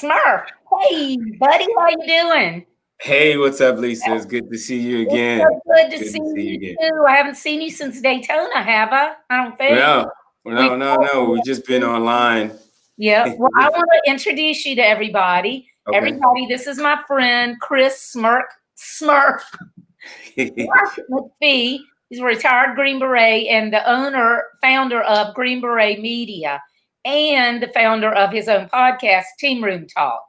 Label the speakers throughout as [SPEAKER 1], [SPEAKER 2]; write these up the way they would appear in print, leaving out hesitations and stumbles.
[SPEAKER 1] Smurf. Hey, buddy, how you doing?
[SPEAKER 2] Hey, what's up, Lisa? It's good to see you
[SPEAKER 1] It's
[SPEAKER 2] again.
[SPEAKER 1] so good to
[SPEAKER 2] Good
[SPEAKER 1] see
[SPEAKER 2] to see you
[SPEAKER 1] you
[SPEAKER 2] again.
[SPEAKER 1] too. I haven't seen you since Daytona, have I? I don't think.
[SPEAKER 2] No,
[SPEAKER 1] We
[SPEAKER 2] no. We've just been online.
[SPEAKER 1] Yeah. Well, I want to introduce you to everybody.
[SPEAKER 2] Okay.
[SPEAKER 1] Everybody, this is my friend Chris Smurf McPhee. He's a retired Green Beret and the founder of Green Beret Media, and the founder of his own podcast, Team Room Talk.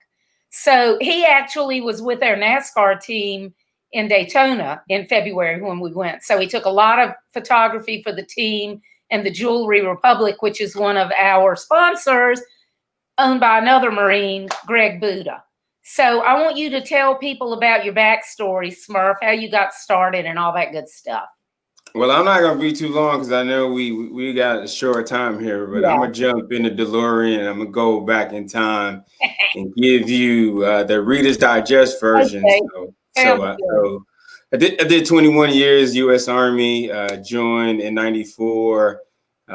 [SPEAKER 1] So he actually was with our NASCAR team in Daytona in February when we went. So he took a lot of photography for the team and the Jewelry Republic, which is one of our sponsors, owned by another Marine, Greg Buda. So I want you to tell people about your backstory, Smurf, how you got started and all that good stuff.
[SPEAKER 2] Well, I'm not gonna be too long because I know we got a short time here, but I'm
[SPEAKER 1] Yeah.
[SPEAKER 2] gonna jump in the DeLorean and I'm gonna go back in time and give you the Reader's Digest version.
[SPEAKER 1] Okay.
[SPEAKER 2] So I did 21 years U.S. Army. Joined in '94.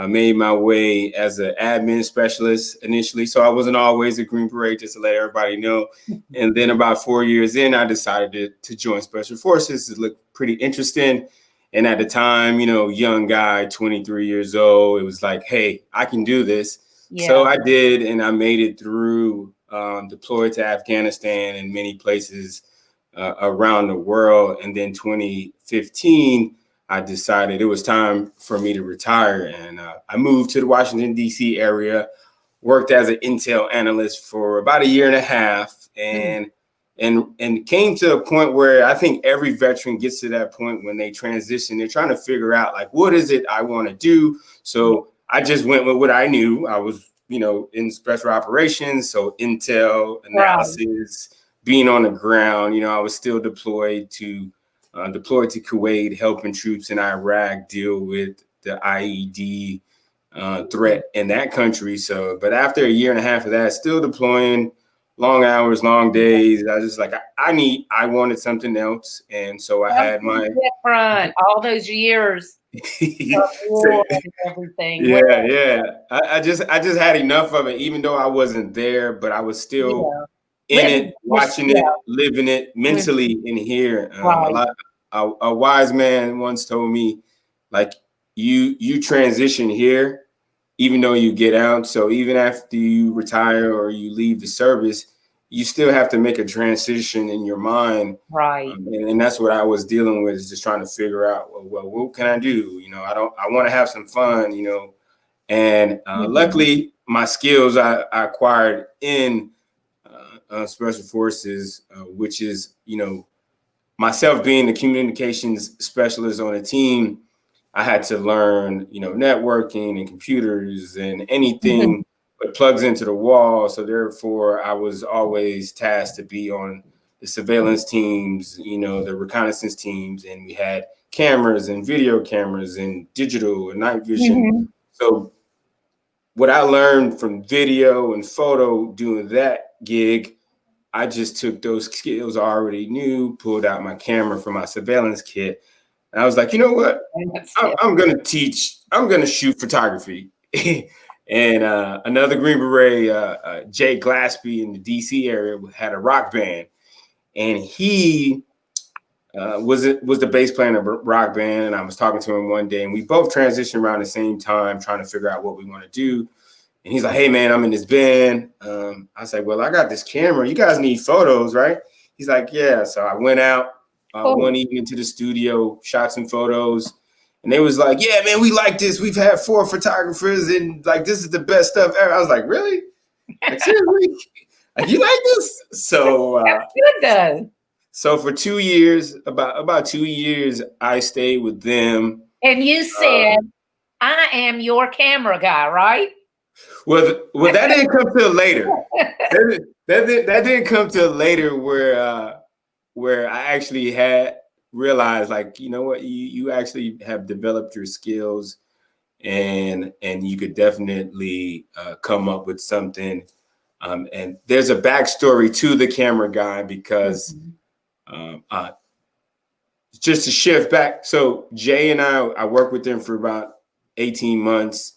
[SPEAKER 2] Made my way as an admin specialist initially, so I wasn't always a Green Beret, just to let everybody know. And then about 4 years in, I decided to join Special Forces. It looked pretty interesting. And at the time, young guy, 23 years old, it was like, hey, I can do this.
[SPEAKER 1] Yeah.
[SPEAKER 2] So I did, and I made it through, deployed to Afghanistan and many places around the world. And then 2015, I decided it was time for me to retire. And I moved to the Washington, D.C. area, worked as an intel analyst for about a year and a half, and came to a point where I think every veteran gets to that point when they transition. They're trying to figure out, like, what is it I want to do? So I just went with what I knew. I was, in special operations, so intel analysis, being on the ground. I was still deployed to Kuwait, helping troops in Iraq deal with the IED threat in that country. So, but after a year and a half of that, still deploying, long hours, long days, I was just like, I wanted something else. And so I had my
[SPEAKER 1] different all those years.
[SPEAKER 2] So,
[SPEAKER 1] everything.
[SPEAKER 2] Yeah. I just had enough of it, even though I wasn't there, but I was still in it, watching it, living it mentally in here. A wise man once told me, like, you transition here, even though you get out. So even after you retire or you leave the service, you still have to make a transition in your mind.
[SPEAKER 1] Right.
[SPEAKER 2] And that's what I was dealing with, is just trying to figure out, well, what can I do? I want to have some fun, and luckily my skills I acquired in Special Forces, which is, myself being the communications specialist on a team, I had to learn, networking and computers and anything that plugs into the wall. So therefore, I was always tasked to be on the surveillance teams, the reconnaissance teams, and we had cameras and video cameras and digital and night vision. So what I learned from video and photo doing that gig, I just took those skills I already knew, pulled out my camera from my surveillance kit. And I was like, you know what? I'm going to shoot photography. And another Green Beret, Jay Glaspie in the DC area, had a rock band. And he was the bass player in a rock band. And I was talking to him one day, and we both transitioned around the same time, trying to figure out what we want to do. And he's like, hey, man, I'm in this band. I was like, well, I got this camera. You guys need photos, right? He's like, yeah. So I went out one evening to the studio, shot some photos. And they was like, yeah, man, we like this. We've had 4 photographers, and like, this is the best stuff ever. I was like, really? Like, seriously? Like, you like this? So
[SPEAKER 1] that's good though.
[SPEAKER 2] So for 2 years, about 2 years, I stayed with them.
[SPEAKER 1] And you said, I am your camera guy, right?
[SPEAKER 2] Well, that didn't come till later. That didn't come till later, where I actually had realized, like, you know what, you actually have developed your skills, and you could definitely come up with something. And there's a backstory to the camera guy, because just to shift back. So Jay and I worked with them for about 18 months.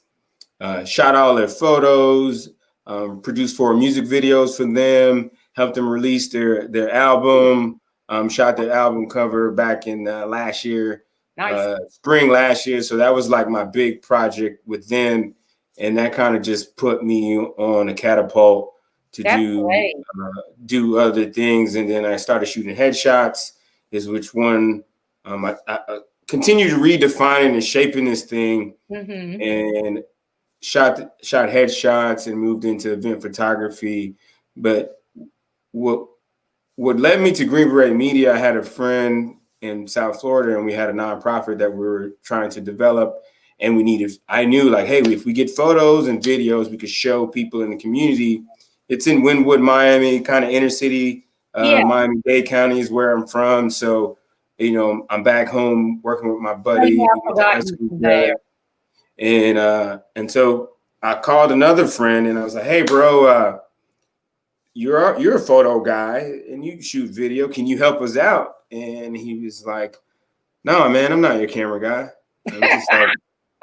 [SPEAKER 2] Shot all their photos, produced 4 music videos for them, helped them release their album, shot their album cover back in last year,
[SPEAKER 1] Nice.
[SPEAKER 2] spring last year. So that was like my big project with them. And that kind of just put me on a catapult to
[SPEAKER 1] That's great.
[SPEAKER 2] do other things. And then I started shooting headshots, is which one I continue to redefining and shaping this thing, and shot headshots and moved into event photography. But what led me to Green Beret Media, I had a friend in South Florida, and we had a nonprofit that we were trying to develop. And I knew like, hey, if we get photos and videos, we could show people in the community. It's in Wynwood, Miami, kind of inner city. Miami-Dade County is where I'm from. So, I'm back home working with my buddy. And so I called another friend and I was like, hey, bro, you're a photo guy and you shoot video. Can you help us out? And he was like, no, man, I'm not your camera guy.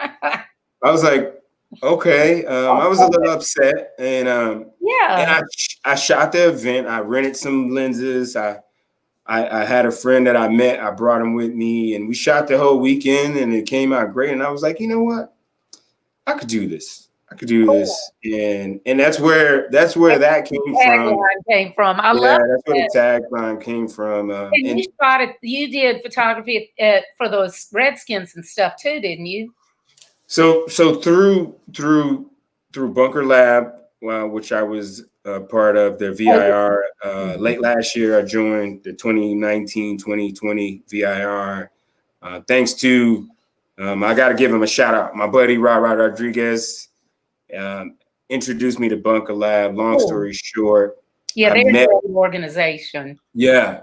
[SPEAKER 2] I was like, okay. I was a little upset, and I shot the event. I rented some lenses. I had a friend that I met. I brought him with me, and we shot the whole weekend, and it came out great. And I was like, you know what? I could do this. This, and that's where that came from.
[SPEAKER 1] I love
[SPEAKER 2] that's where the tagline came from.
[SPEAKER 1] And you did photography for those Redskins and stuff too, didn't you?
[SPEAKER 2] So through Bunker Lab, which I was part of their VIR, late last year, I joined the 2019-2020 VIR. Thanks to, I got to give him a shout out. My buddy, Rod Rodriguez, introduced me to Bunker Lab. Long story short.
[SPEAKER 1] Yeah, they're a great organization.
[SPEAKER 2] Yeah.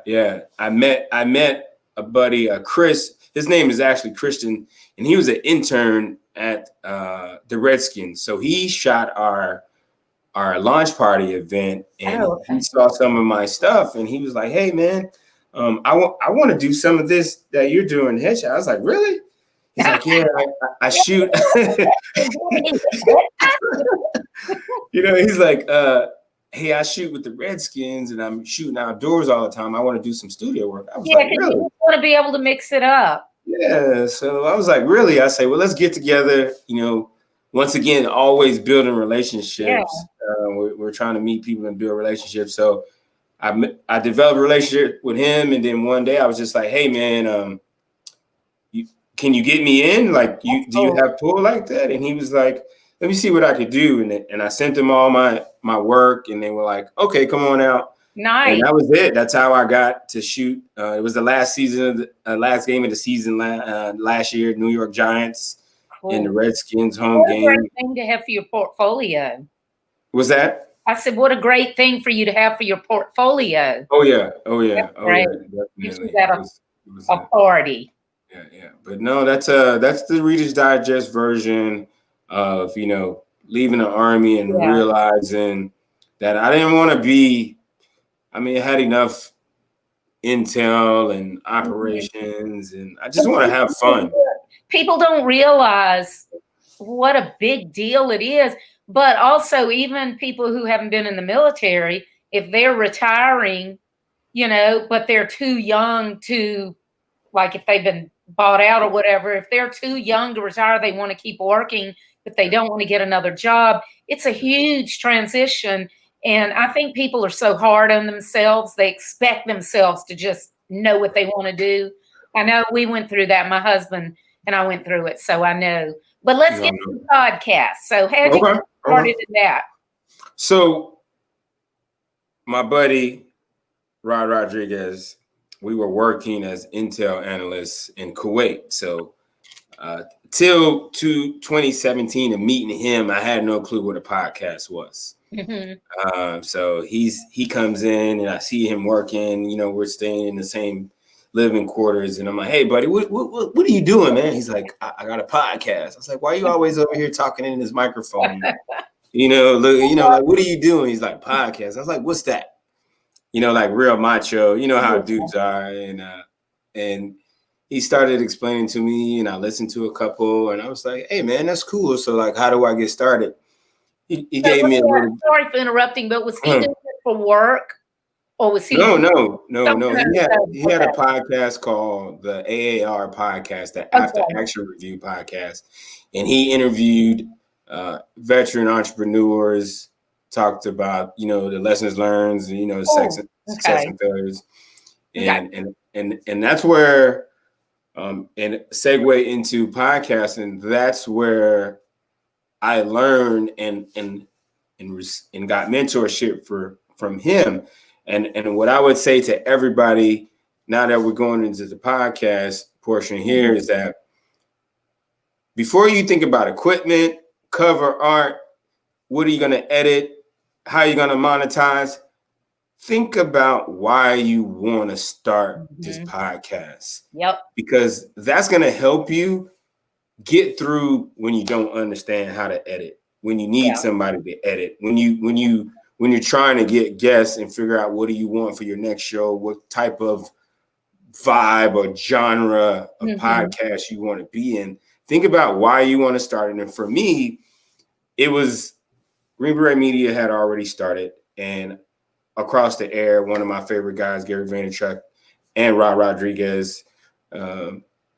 [SPEAKER 2] I met a buddy, Chris. His name is actually Christian, and he was an intern at the Redskins. So he shot our launch party event, and he saw some of my stuff, and he was like, hey, man, I want to do some of this that you're doing headshot. I was like, really? He's like, yeah, I shoot. He's like, hey, I shoot with the Redskins and I'm shooting outdoors all the time. I want to do some studio work. I was like, really?
[SPEAKER 1] You want to be able to mix it up.
[SPEAKER 2] Yeah. So I was like, really? I say, well, let's get together. Once again, always building relationships. Yeah. We're trying to meet people and build relationships. So I developed a relationship with him. And then one day I was just like, hey, man, can you get me in? Like, do you have pull like that? And he was like, let me see what I could do. And I sent them all my work, and they were like, okay, come on out.
[SPEAKER 1] Nice.
[SPEAKER 2] And that was it. That's how I got to shoot. It was the last season of last game of the season last year, New York Giants in the Redskins home game.
[SPEAKER 1] What a great thing to have for your portfolio.
[SPEAKER 2] Was that?
[SPEAKER 1] I said, what a great thing for you to have for your portfolio.
[SPEAKER 2] Oh yeah.
[SPEAKER 1] Great. You should have a party.
[SPEAKER 2] Yeah. But no, that's the Reader's Digest version of, leaving the Army and realizing that I didn't want to be, I had enough intel and operations, and I just want to have fun.
[SPEAKER 1] People don't realize what a big deal it is. But also, even people who haven't been in the military, if they're retiring, but they're too young to, like if they've been bought out or whatever, if they're too young to retire, they want to keep working, but they don't want to get another job. It's a huge transition. And I think people are so hard on themselves. They expect themselves to just know what they want to do. I know we went through that. My husband and I went through it, so I know. But let's get to the podcast. So how did you get started in that?
[SPEAKER 2] So my buddy, Rod Rodriguez, we were working as intel analysts in Kuwait. So till 2017 and meeting him, I had no clue what a podcast was. So he comes in and I see him working. We're staying in the same living quarters, and I'm like, hey, buddy, what are you doing, man? He's like, I got a podcast. I was like, why are you always over here talking in this microphone? Like, what are you doing? He's like, podcast. I was like, what's that? Like real macho, how dudes are. And he started explaining to me, and I listened to a couple, and I was like, hey, man, that's cool. So like, how do I get started? he
[SPEAKER 1] So,
[SPEAKER 2] gave me a little.
[SPEAKER 1] sorry for interrupting, but was he doing it for work, or was he
[SPEAKER 2] No,
[SPEAKER 1] doing
[SPEAKER 2] no, no, no.
[SPEAKER 1] something
[SPEAKER 2] He had a podcast called the AAR Podcast, the After
[SPEAKER 1] Okay.
[SPEAKER 2] Action Review Podcast, and he interviewed veteran entrepreneurs, talked about the lessons learned,
[SPEAKER 1] Oh,
[SPEAKER 2] success
[SPEAKER 1] okay.
[SPEAKER 2] and failures,
[SPEAKER 1] Okay.
[SPEAKER 2] and that's where and segue into podcasting. That's where I learned and got mentorship from him. And what I would say to everybody now that we're going into the podcast portion here is that before you think about equipment, cover art, what are you going to edit, how are you going to monetize, think about why you want to start this podcast.
[SPEAKER 1] Yep.
[SPEAKER 2] Because that's going to help you get through when you don't understand how to edit, when you need somebody to edit, when you're trying to get guests and figure out what do you want for your next show, what type of vibe or genre of podcast you want to be in. Think about why you want to start it. And for me, it was Green Beret Media had already started, and across the air, one of my favorite guys, Gary Vaynerchuk and Rod Rodriguez,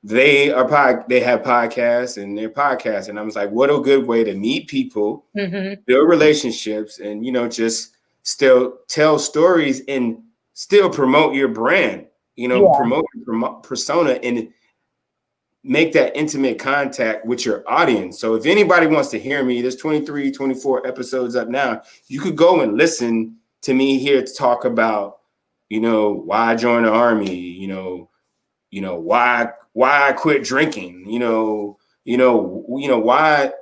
[SPEAKER 2] they have podcasts and they're podcasts. And I was like, what a good way to meet people, build relationships, and, just still tell stories and still promote your brand, promote your persona and make that intimate contact with your audience. So if anybody wants to hear me, there's 23, 24 episodes up now. You could go and listen to me here to talk about, why I joined the Army, why I quit drinking, why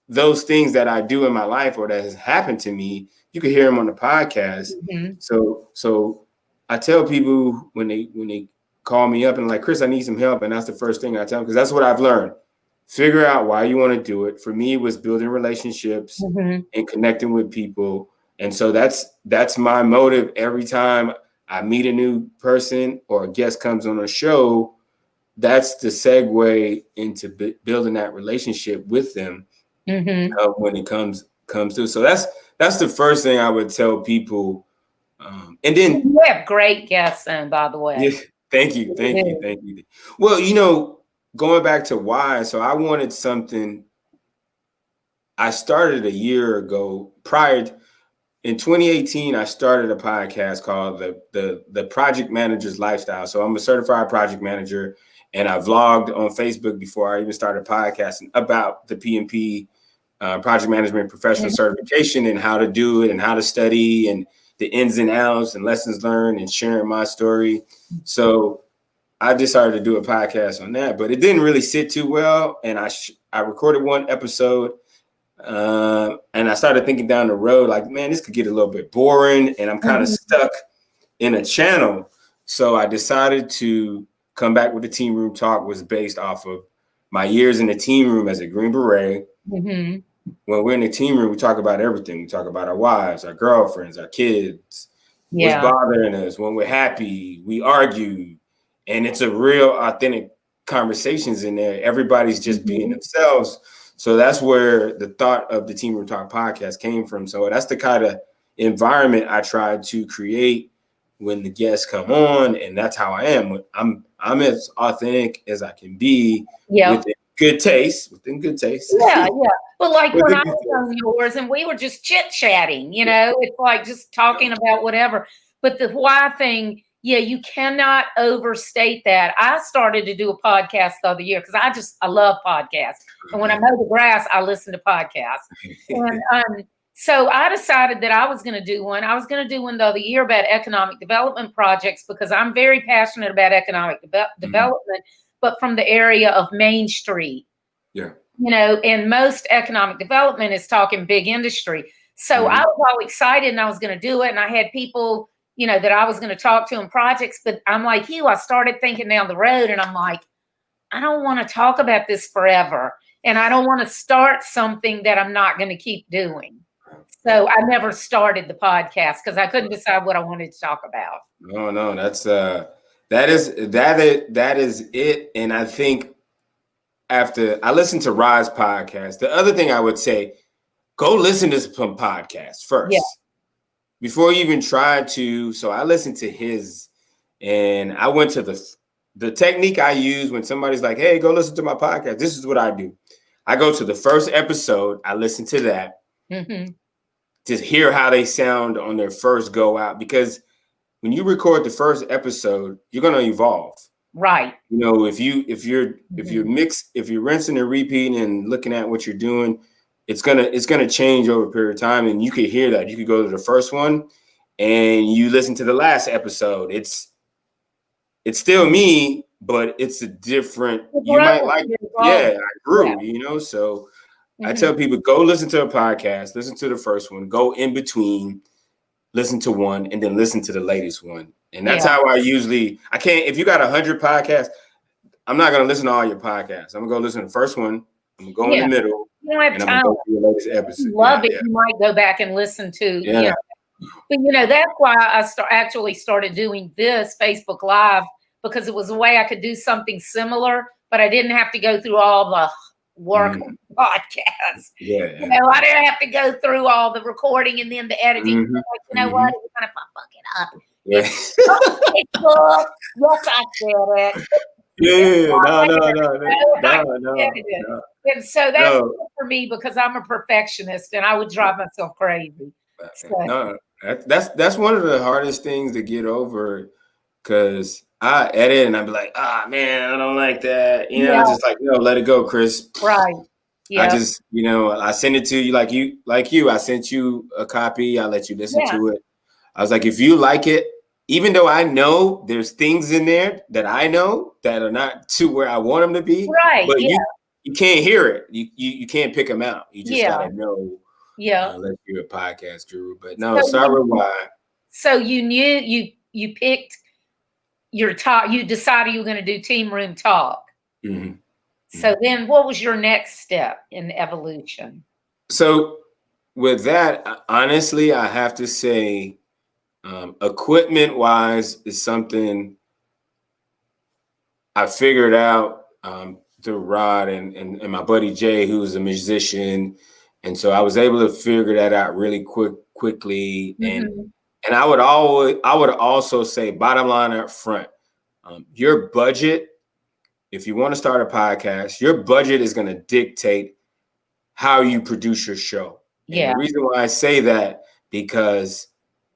[SPEAKER 2] those things that I do in my life or that has happened to me, you could hear them on the podcast. So I tell people when they call me up and like, Chris, I need some help. And that's the first thing I tell them, because that's what I've learned. Figure out why you want to do it. For me, it was building relationships and connecting with people. And so that's my motive every time I meet a new person or a guest comes on a show. That's the segue into building that relationship with them when it comes to. So that's the first thing I would tell people. And then
[SPEAKER 1] you have great guests, by the way.
[SPEAKER 2] Yeah, thank you. Well, going back to why. So I wanted something. I started a year ago. In 2018, I started a podcast called the Project Manager's Lifestyle. So I'm a certified project manager, and I vlogged on Facebook before I even started podcasting about the PMP, Project Management Professional Certification, and how to do it and how to study and the ins and outs and lessons learned and sharing my story. So I decided to do a podcast on that, but it didn't really sit too well. And I recorded one episode. And I started thinking down the road, like, man, this could get a little bit boring and I'm kind of stuck in a channel. So I decided to come back with the Team Room Talk, was based off of my years in the team room as a Green Beret. When we're in the team room, we talk about everything. We talk about our wives, our girlfriends, our kids, what's bothering us. When we're happy, we argue. And it's a real authentic conversations in there. Everybody's just being themselves. So that's where the thought of the Team Room Talk podcast came from. So that's the kind of environment I tried to create when the guests come on, and that's how I am. I'm as authentic as I can be within good taste.
[SPEAKER 1] Yeah. But like when I was on yours and we were just chit-chatting, it's like just talking about whatever. But the why thing, you cannot overstate that. I started to do a podcast the other year because I love podcasts. And when I mow the grass, I listen to podcasts. And so I decided that I was going to do one. I was going to do one the other year about economic development projects because I'm very passionate about economic development, but from the area of Main Street.
[SPEAKER 2] Yeah.
[SPEAKER 1] And most economic development is talking big industry. So I was all excited and I was going to do it. And I had people, that I was going to talk to in projects, but I'm like you, I started thinking down the road and I'm like, I don't want to talk about this forever. And I don't want to start something that I'm not going to keep doing. So I never started the podcast because I couldn't decide what I wanted to talk about.
[SPEAKER 2] No, that is it. And I think after I listened to Rod's podcast, the other thing I would say, go listen to some podcasts first.
[SPEAKER 1] Yeah.
[SPEAKER 2] Before you even try to. So I listened to his, and I went to the technique I use when somebody's like, hey, go listen to my podcast. This is what I do. I go to the first episode. I listen to that to hear how they sound on their first go out. Because when you record the first episode, you're going to evolve.
[SPEAKER 1] Right.
[SPEAKER 2] You know, if you're rinsing and repeating and looking at what you're doing, it's gonna change over a period of time. And you could hear that. You could go to the first one and you listen to the last episode. It's still me, but it's a different. You might like, I grew, you know. So I tell people, go listen to a podcast, listen to the first one, go in between, listen to one, and then listen to the latest one. And that's how I can't, if you got 100 podcasts, I'm not going to listen to all your podcasts. I'm going to go listen to the first one. I'm going to go in the middle.
[SPEAKER 1] You don't have
[SPEAKER 2] and
[SPEAKER 1] time.
[SPEAKER 2] I'm going to go through the latest episode.
[SPEAKER 1] Love it. You might go back and listen to, you know. But, you know, that's why I actually started doing this Facebook Live, because it was a way I could do something similar, but I didn't have to go through all the work of podcasts. You know, I didn't have to go through all the recording and then the editing. Like, you know what? We're going to fuck it up. Yes, I said it. No. And so that's good for me, because I'm a perfectionist and I would drive myself crazy. So.
[SPEAKER 2] No, that's one of the hardest things to get over, because I edit and I'd be like, man, I don't like that. You know, I'm just like, no, let it go, Chris.
[SPEAKER 1] Right. Yeah.
[SPEAKER 2] I just, you know, I send it to you like you. I sent you a copy. I let you listen to it. I was like, if you like it, even though I know there's things in there that I know that are not to where I want them to be, but you can't hear it. You can't pick them out. You just gotta know. Unless you're a podcast guru, but no, sorry, why?
[SPEAKER 1] So you knew you picked your talk. You decided you were going to do Team Room Talk. So then, what was your next step in evolution?
[SPEAKER 2] So with that, honestly, I have to say, equipment wise is something I figured out through Rod and my buddy Jay, who's a musician. And so I was able to figure that out really quickly. And I would also say, bottom line up front, your budget, if you want to start a podcast, your budget is going to dictate how you produce your show. And the reason why I say that, because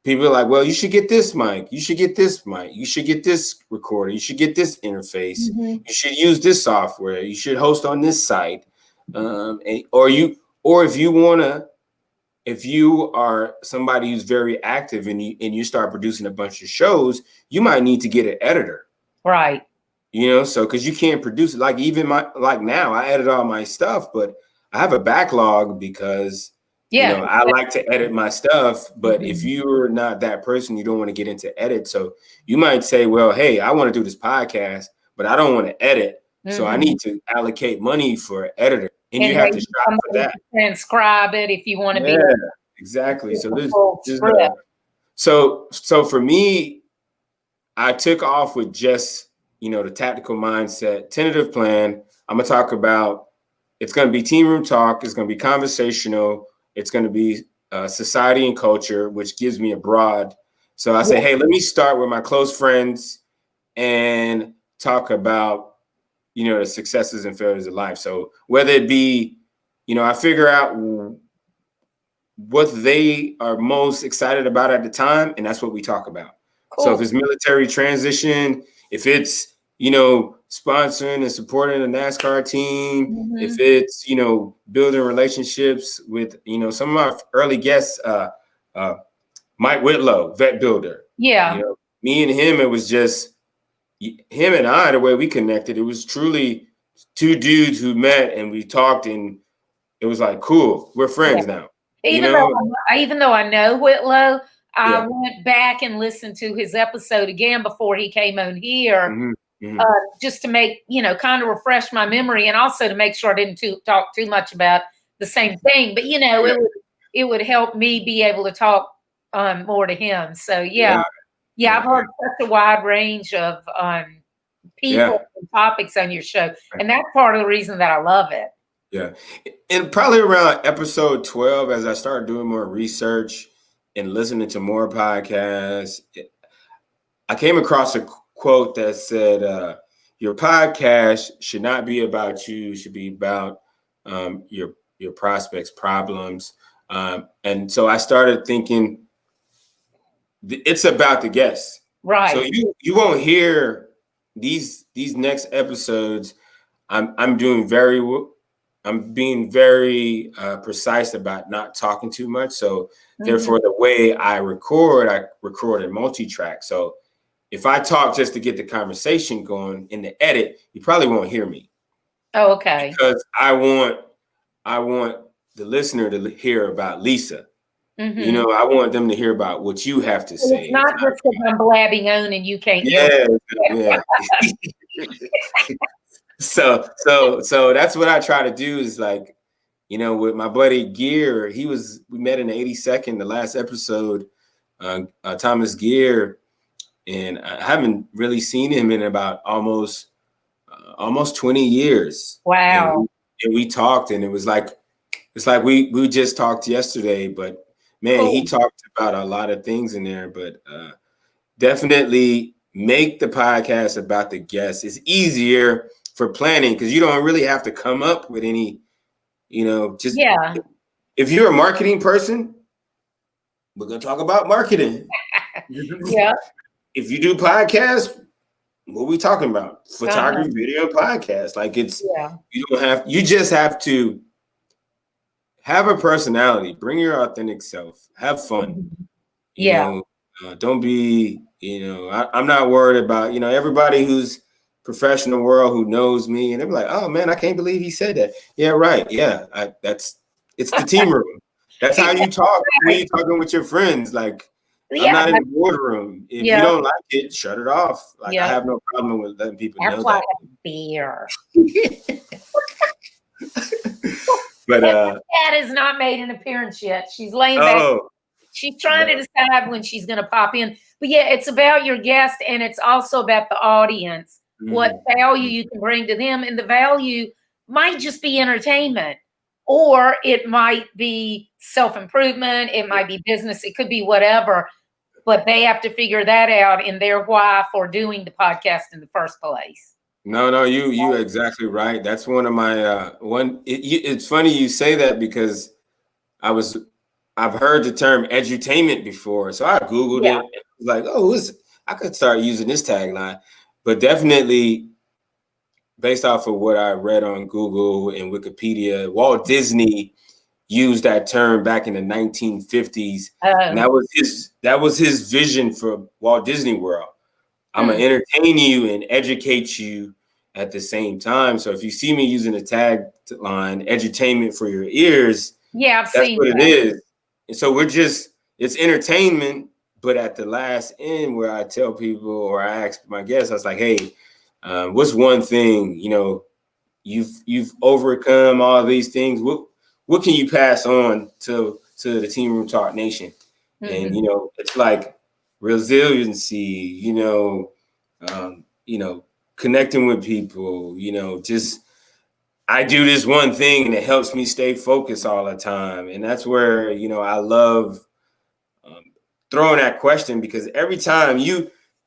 [SPEAKER 2] people are like, well, you should get this mic. You should get this mic. You should get this recorder. You should get this interface. You should use this software. You should host on this site. Or if you are somebody who's very active and you start producing a bunch of shows, you might need to get an editor.
[SPEAKER 1] Right.
[SPEAKER 2] You know, so because you can't produce it. Like even now, I edit all my stuff, but I have a backlog because you know, I like to edit my stuff, but if you're not that person, you don't want to get into edit. So you might say, well, hey, I want to do this podcast, but I don't want to edit. So I need to allocate money for an editor. And you have to shop for that.
[SPEAKER 1] Transcribe it if you want to be.
[SPEAKER 2] Exactly. So so for me, I took off with just, you know, the tactical mindset, tentative plan. I'm going to talk about, it's going to be team room talk. It's going to be conversational. It's going to be society and culture, which gives me a broad. So I say, hey, let me start with my close friends and talk about, you know, the successes and failures of life. So whether it be, you know, I figure out what they are most excited about at the time, and that's what we talk about. So if it's military transition, if it's, you know, sponsoring and supporting a NASCAR team, if it's, you know, building relationships with, you know, some of our early guests, Mike Whitlow, vet builder. You know, me and him, it was just him and I, the way we connected, it was truly two dudes who met and we talked, and it was like, cool, we're friends now.
[SPEAKER 1] Even though I know Whitlow, I went back and listened to his episode again before he came on here, just to make, you know, kind of refresh my memory, and also to make sure I didn't talk too much about the same thing. But, you know, it would help me be able to talk more to him. So, I've heard such a wide range of people and topics on your show. And that's part of the reason that I love it.
[SPEAKER 2] Yeah. And probably around episode 12, as I started doing more research and listening to more podcasts, I came across a quote that said, your podcast should not be about you, it should be about your prospects' problems. And so I started thinking it's about the guests. So
[SPEAKER 1] Right.
[SPEAKER 2] you won't hear these next episodes. I'm being very precise about not talking too much. So therefore, the way I record in multi-track. So if I talk just to get the conversation going in the edit, you probably won't hear me.
[SPEAKER 1] Oh, okay.
[SPEAKER 2] Because I want the listener to hear about Lisa. You know, I want them to hear about what you have to say.
[SPEAKER 1] It's not just because I'm blabbing on and you can't hear me.
[SPEAKER 2] Yeah. So that's what I try to do is like, you know, with my buddy Gear, we met in the 82nd, the last episode, Thomas Gear, and I haven't really seen him in about almost 20 years.
[SPEAKER 1] Wow.
[SPEAKER 2] And we talked, and it's like we just talked yesterday, but man,
[SPEAKER 1] Cool.
[SPEAKER 2] he talked about a lot of things in there, but definitely make the podcast about the guests. It's easier for planning because you don't really have to come up with any, just if you're a marketing person, we're going to talk about marketing.
[SPEAKER 1] Yeah.
[SPEAKER 2] If you do podcasts, what are we talking about? Photography, video, podcast. Like you just have to have a personality, bring your authentic self, have fun. Don't be, I'm not worried about, everybody who's professional world who knows me and they're like, oh man, I can't believe he said that. Yeah, right. Yeah. It's the team room. That's how you talk when you're talking with your friends. Like, I'm not in the boardroom. If you don't like it, shut it off. Like, I have no problem with letting people know that.
[SPEAKER 1] Beer.
[SPEAKER 2] But
[SPEAKER 1] cat has not made an appearance yet. She's laying back. She's trying to decide when she's going to pop in. But yeah, it's about your guest and it's also about the audience, what value you can bring to them. And the value might just be entertainment, or it might be self-improvement. It might be business. It could be whatever. But they have to figure that out in their why for doing the podcast in the first place.
[SPEAKER 2] No, you're exactly right. That's one of my it's funny you say that because I've heard the term edutainment before, so I googled it. It was like, I could start using this tagline, but definitely based off of what I read on Google and Wikipedia, Walt Disney used that term back in the 1950s, and that was his vision for Walt Disney World. I'm gonna entertain you and educate you at the same time. So if you see me using the tagline "edutainment for your ears,"
[SPEAKER 1] I've
[SPEAKER 2] that's
[SPEAKER 1] seen
[SPEAKER 2] what it is. And so it's entertainment, but at the last end where I tell people or I ask my guests, I was like, hey, what's one thing, you've overcome all these things. What can you pass on to the Team Room Talk Nation? And, it's like resiliency, connecting with people, just I do this one thing and it helps me stay focused all the time. And that's where, I love throwing that question because every time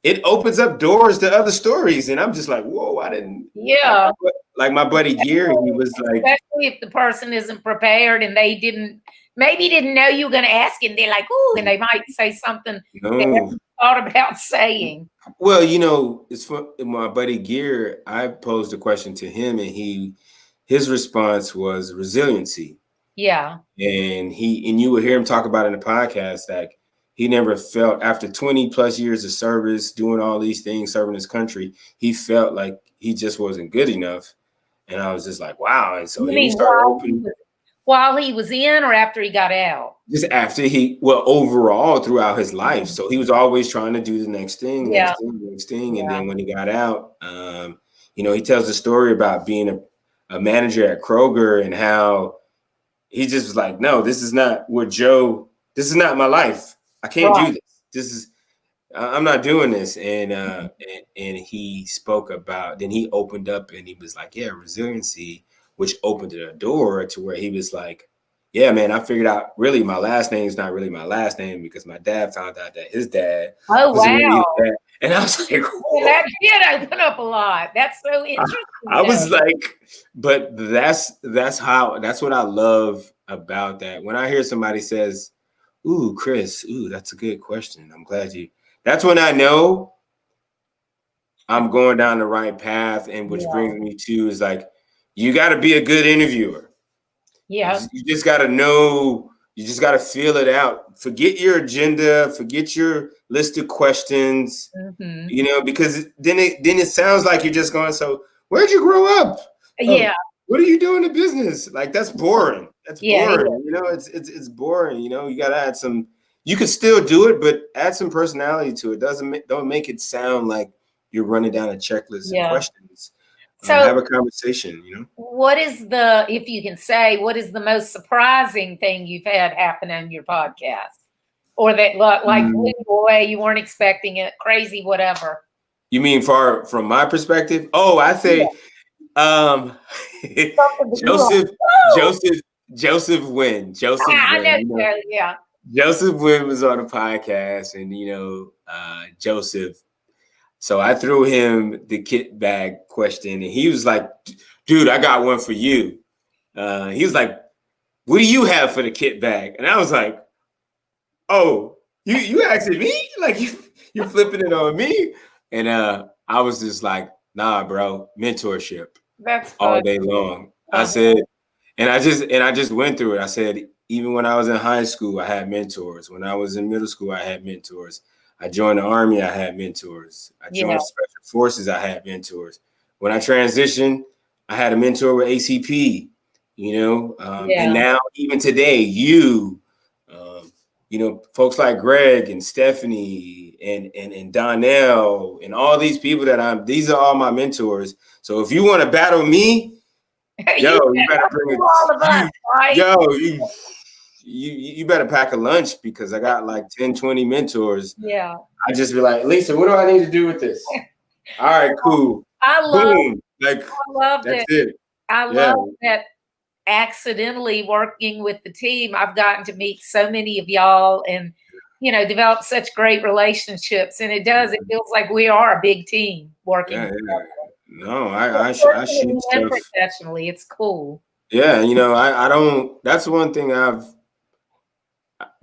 [SPEAKER 2] it opens up doors to other stories. And I'm just like, whoa, I didn't.
[SPEAKER 1] Yeah.
[SPEAKER 2] Like my buddy Gear, he was like.
[SPEAKER 1] Especially if the person isn't prepared and they maybe didn't know you were going to ask it. And they're like, ooh, and they might say something they haven't thought about saying.
[SPEAKER 2] Well, it's for my buddy Gear. I posed a question to him and his response was resiliency.
[SPEAKER 1] Yeah.
[SPEAKER 2] And you would hear him talk about in the podcast that he never felt after 20 plus years of service, doing all these things, serving his country, he felt like he just wasn't good enough. And I was just like, wow. And so he started
[SPEAKER 1] while he was in or after he got out?
[SPEAKER 2] Just after overall throughout his life. So he was always trying to do the next thing, next thing. And then when he got out, he tells the story about being a manager at Kroger and how he just was like, no, this is not this is not my life. I can't do this. I'm not doing this. And he spoke about, then he opened up and he was like, yeah, resiliency which opened the door to where he was like, yeah, man, I figured out really my last name is not really my last name because my dad found out that his dad was really his dad. And I was like,
[SPEAKER 1] well, that did open up a lot. That's so interesting.
[SPEAKER 2] I was like, but that's what I love about that. When I hear somebody says, ooh, Chris, ooh, that's a good question. I'm glad that's when I know I'm going down the right path. And which brings me to is like, you got to be a good interviewer.
[SPEAKER 1] Yeah.
[SPEAKER 2] You just got to know, you just got to feel it out. Forget your agenda, forget your list of questions, you know, because then it sounds like you're just going, so where'd you grow up?
[SPEAKER 1] Yeah.
[SPEAKER 2] What are you doing in business? Like, that's boring. That's boring. You know, it's boring. You know, you got to add some, you could still do it, but add some personality to it. Don't make it sound like you're running down a checklist of questions. So have a conversation, you know.
[SPEAKER 1] What is if you can say, what is the most surprising thing you've had happen on your podcast? Or that like blew you away, you weren't expecting it, crazy, whatever.
[SPEAKER 2] You mean from my perspective? Oh, I say Joseph Wynn.
[SPEAKER 1] I know, yeah.
[SPEAKER 2] Joseph Wynn was on a podcast, and you know, Joseph. So I threw him the kit bag question, and he was like, dude, I got one for you. He was like, what do you have for the kit bag? And I was like, oh, you asking me? Like you flipping it on me? And I was just like, nah, bro, mentorship.
[SPEAKER 1] That's
[SPEAKER 2] all day long. I said, and I just went through it. I said, even when I was in high school, I had mentors. When I was in middle school, I had mentors. I joined the Army, I had mentors. I joined Special Forces, I had mentors. When I transitioned, I had a mentor with ACP, you know, and now even today, you know, folks like Greg and Stephanie and Donnell and all these people these are all my mentors. So if you want to battle me, yo, you better bring it. Yo, you better pack a lunch because I got like 10, 20 mentors.
[SPEAKER 1] Yeah.
[SPEAKER 2] I just be like, Lisa, what do I need to do with this? All right, cool.
[SPEAKER 1] I love
[SPEAKER 2] it.
[SPEAKER 1] I love that accidentally working with the team. I've gotten to meet so many of y'all and, you know, develop such great relationships. And it feels like we are a big team working.
[SPEAKER 2] No, I shoot stuff
[SPEAKER 1] professionally. It's cool.
[SPEAKER 2] Yeah. You know, I don't, that's one thing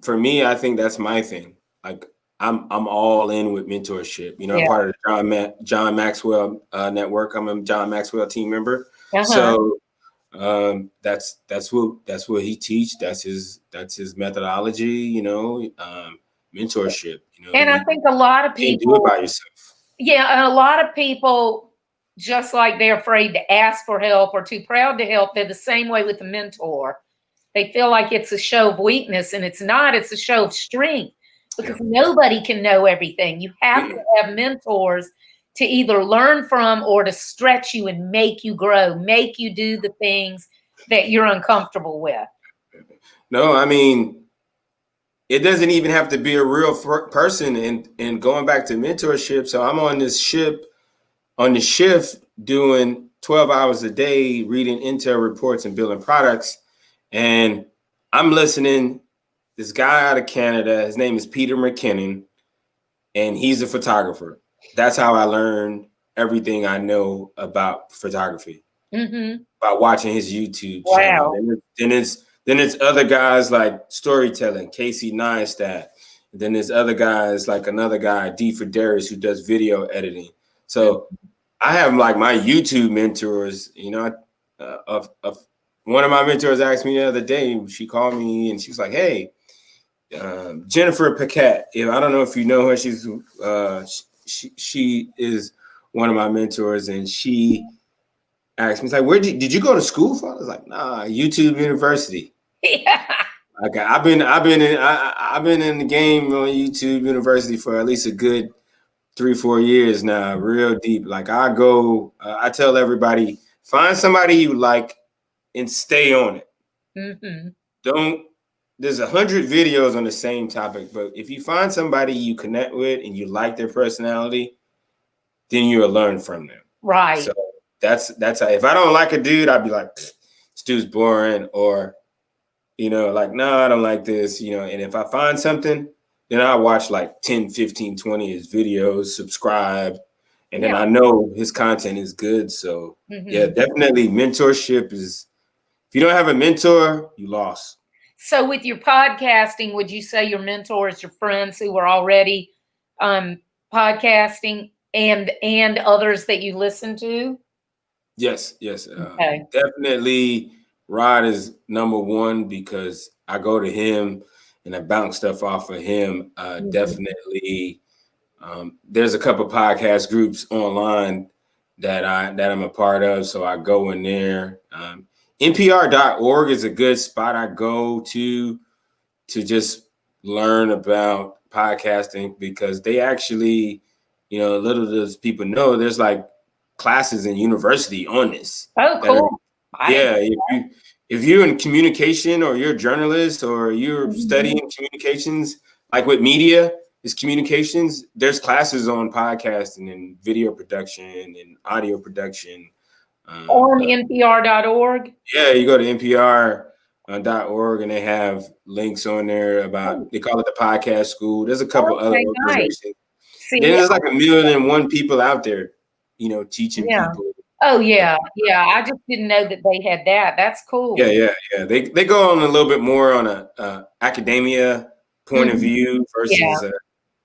[SPEAKER 2] for me, I think that's my thing. Like I'm all in with mentorship. You know, I'm part of the John Maxwell network. I'm a John Maxwell team member. So that's what he teach. That's his methodology, you know, mentorship, you know.
[SPEAKER 1] And I think a lot of people
[SPEAKER 2] can't do it by yourself.
[SPEAKER 1] Yeah, and a lot of people, just like they're afraid to ask for help or too proud to help, they're the same way with the mentor. They feel like it's a show of weakness, and it's not. It's a show of strength because nobody can know everything. You have to have mentors to either learn from or to stretch you and make you grow, make you do the things that you're uncomfortable with.
[SPEAKER 2] No, I mean, it doesn't even have to be a real person. And going back to mentorship, so I'm on this ship, on the shift, doing 12 hours a day, reading intel reports and building products. And I'm listening, this guy out of Canada, his name is Peter McKinnon, and he's a photographer. That's how I learned everything I know about photography, by watching his YouTube channel. Then it's other guys like storytelling, Casey Neistat. Then there's other guys like another guy, D. Federius, who does video editing. So I have like my YouTube mentors, you know, one of my mentors asked me the other day, she called me and she was like, hey, Jennifer Paquette. I don't know if you know her. She's she is one of my mentors, and she asked me, like, did you go to school for? I was like, nah, YouTube University. Okay, I've been in the game on YouTube University for at least a good 3-4 years now, real deep. Like I tell everybody, find somebody you like and stay on it. There's 100 videos on the same topic, but if you find somebody you connect with and you like their personality, then you'll learn from them.
[SPEAKER 1] Right.
[SPEAKER 2] So that's how, if I don't like a dude, I'd be like, dude's boring, or, you know, like, no, I don't like this, you know. And if I find something, then I watch like 10, 15, 20 his videos, subscribe, and then I know his content is good. So yeah, definitely mentorship is, if you don't have a mentor, you lost.
[SPEAKER 1] So with your podcasting, would you say your mentors, your friends who were already podcasting, and others that you listen to?
[SPEAKER 2] Yes.
[SPEAKER 1] Okay.
[SPEAKER 2] Definitely Rod is number one, because I go to him and I bounce stuff off of him. Definitely. There's a couple podcast groups online that I'm a part of, so I go in there. NPR.org is a good spot I go to just learn about podcasting, because they actually, you know, little does people know, there's like classes in university on this.
[SPEAKER 1] Oh, cool.
[SPEAKER 2] Yeah, if you're in communication, or you're a journalist, or you're studying communications, like with media is communications, there's classes on podcasting and video production and audio production.
[SPEAKER 1] On NPR.org?
[SPEAKER 2] Yeah, you go to NPR.org and they have links on there about, they call it the podcast school. There's a couple other organizations.
[SPEAKER 1] Nice. See,
[SPEAKER 2] Then there's like 1,000,001 people out there, you know, teaching people.
[SPEAKER 1] Oh yeah. I just didn't know that they had that. That's cool.
[SPEAKER 2] Yeah. They go on a little bit more on a academia point of view versus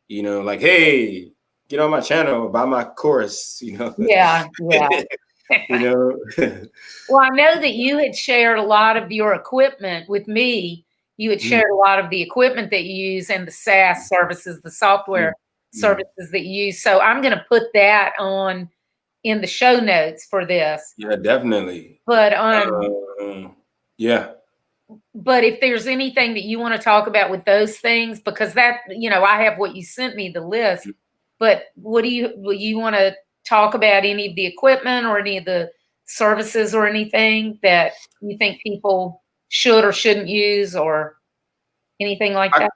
[SPEAKER 2] you know, like, hey, get on my channel, buy my course, you know.
[SPEAKER 1] Yeah.
[SPEAKER 2] You know.
[SPEAKER 1] Well, I know that you had shared a lot of your equipment with me. You had shared a lot of the equipment that you use and the SaaS services, the software services that you use. So I'm going to put that on in the show notes for this.
[SPEAKER 2] Yeah, definitely.
[SPEAKER 1] But
[SPEAKER 2] yeah.
[SPEAKER 1] But if there's anything that you want to talk about with those things, because that, you know, I have what you sent me, the list. But will you want to talk about any of the equipment or any of the services or anything that you think people should or shouldn't use, or anything like that?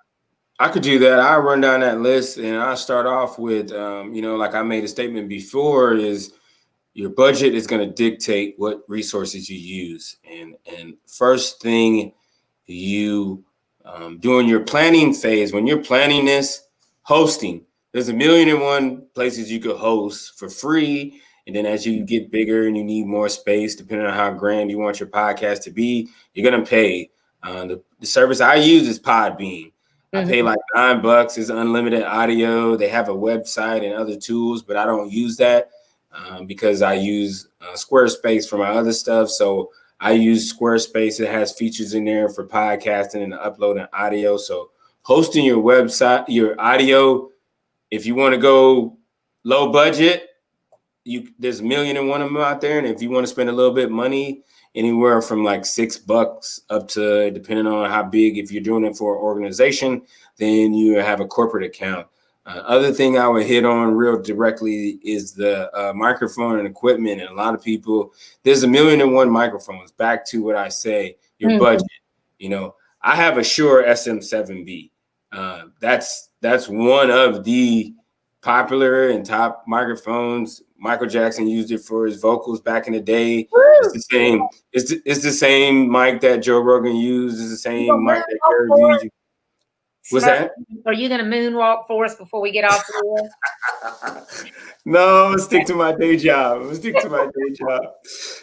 [SPEAKER 2] I could do that. I'll run down that list, and I'll start off with, you know, like I made a statement before, is your budget is going to dictate what resources you use. And first thing, you during your planning phase, when you're planning this, hosting, there's 1,000,001 places you could host for free. And then as you get bigger and you need more space, depending on how grand you want your podcast to be, you're going to pay. The service I use is Podbean. I pay like $9. It's unlimited audio. They have a website and other tools, but I don't use that because I use Squarespace for my other stuff. So I use Squarespace. It has features in there for podcasting and uploading audio. So hosting your website, your audio, if you want to go low budget, there's 1,000,001 of them out there. And if you want to spend a little bit of money, anywhere from like $6 up to, depending on how big, if you're doing it for an organization, then you have a corporate account. Other thing I would hit on real directly is the microphone and equipment. And a lot of people, there's 1,000,001 microphones. Back to what I say, your budget. You know, I have a Shure SM7B. That's one of the popular and top microphones. Michael Jackson used it for his vocals back in the day. It's the same. It's the same mic that Joe Rogan used. It's the same mic that Kerr used. What's that?
[SPEAKER 1] Are you going to moonwalk for us before we get off the air?
[SPEAKER 2] No, I'm gonna stick to my day job.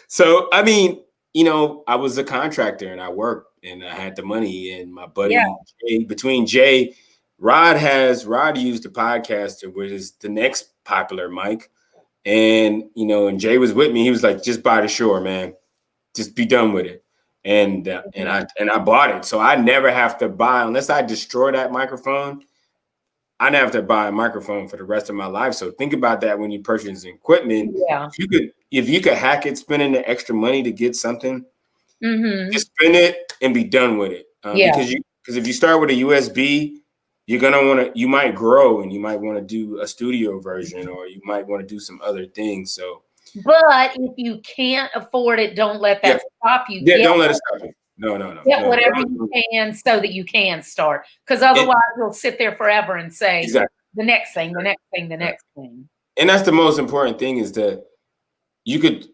[SPEAKER 2] So, I mean, you know, I was a contractor and I worked and I had the money, and my buddy, Rod used the Podcaster, which is the next popular mic. And, you know, and Jay was with me. He was like, just buy the Shure, man. Just be done with it. And I bought it. So I never have to buy, unless I destroy that microphone, I never have to buy a microphone for the rest of my life. So think about that when you purchase equipment.
[SPEAKER 1] Yeah.
[SPEAKER 2] If you could hack it, spending the extra money to get something, just spend it and be done with it. Because if you start with a USB, you might grow and you might want to do a studio version, or you might want to do some other things. So,
[SPEAKER 1] but if you can't afford it, don't let that stop you.
[SPEAKER 2] Yeah, don't let it stop you. No.
[SPEAKER 1] Get whatever you can so that you can start. Because otherwise you'll sit there forever and say the next thing.
[SPEAKER 2] And that's the most important thing, is that you could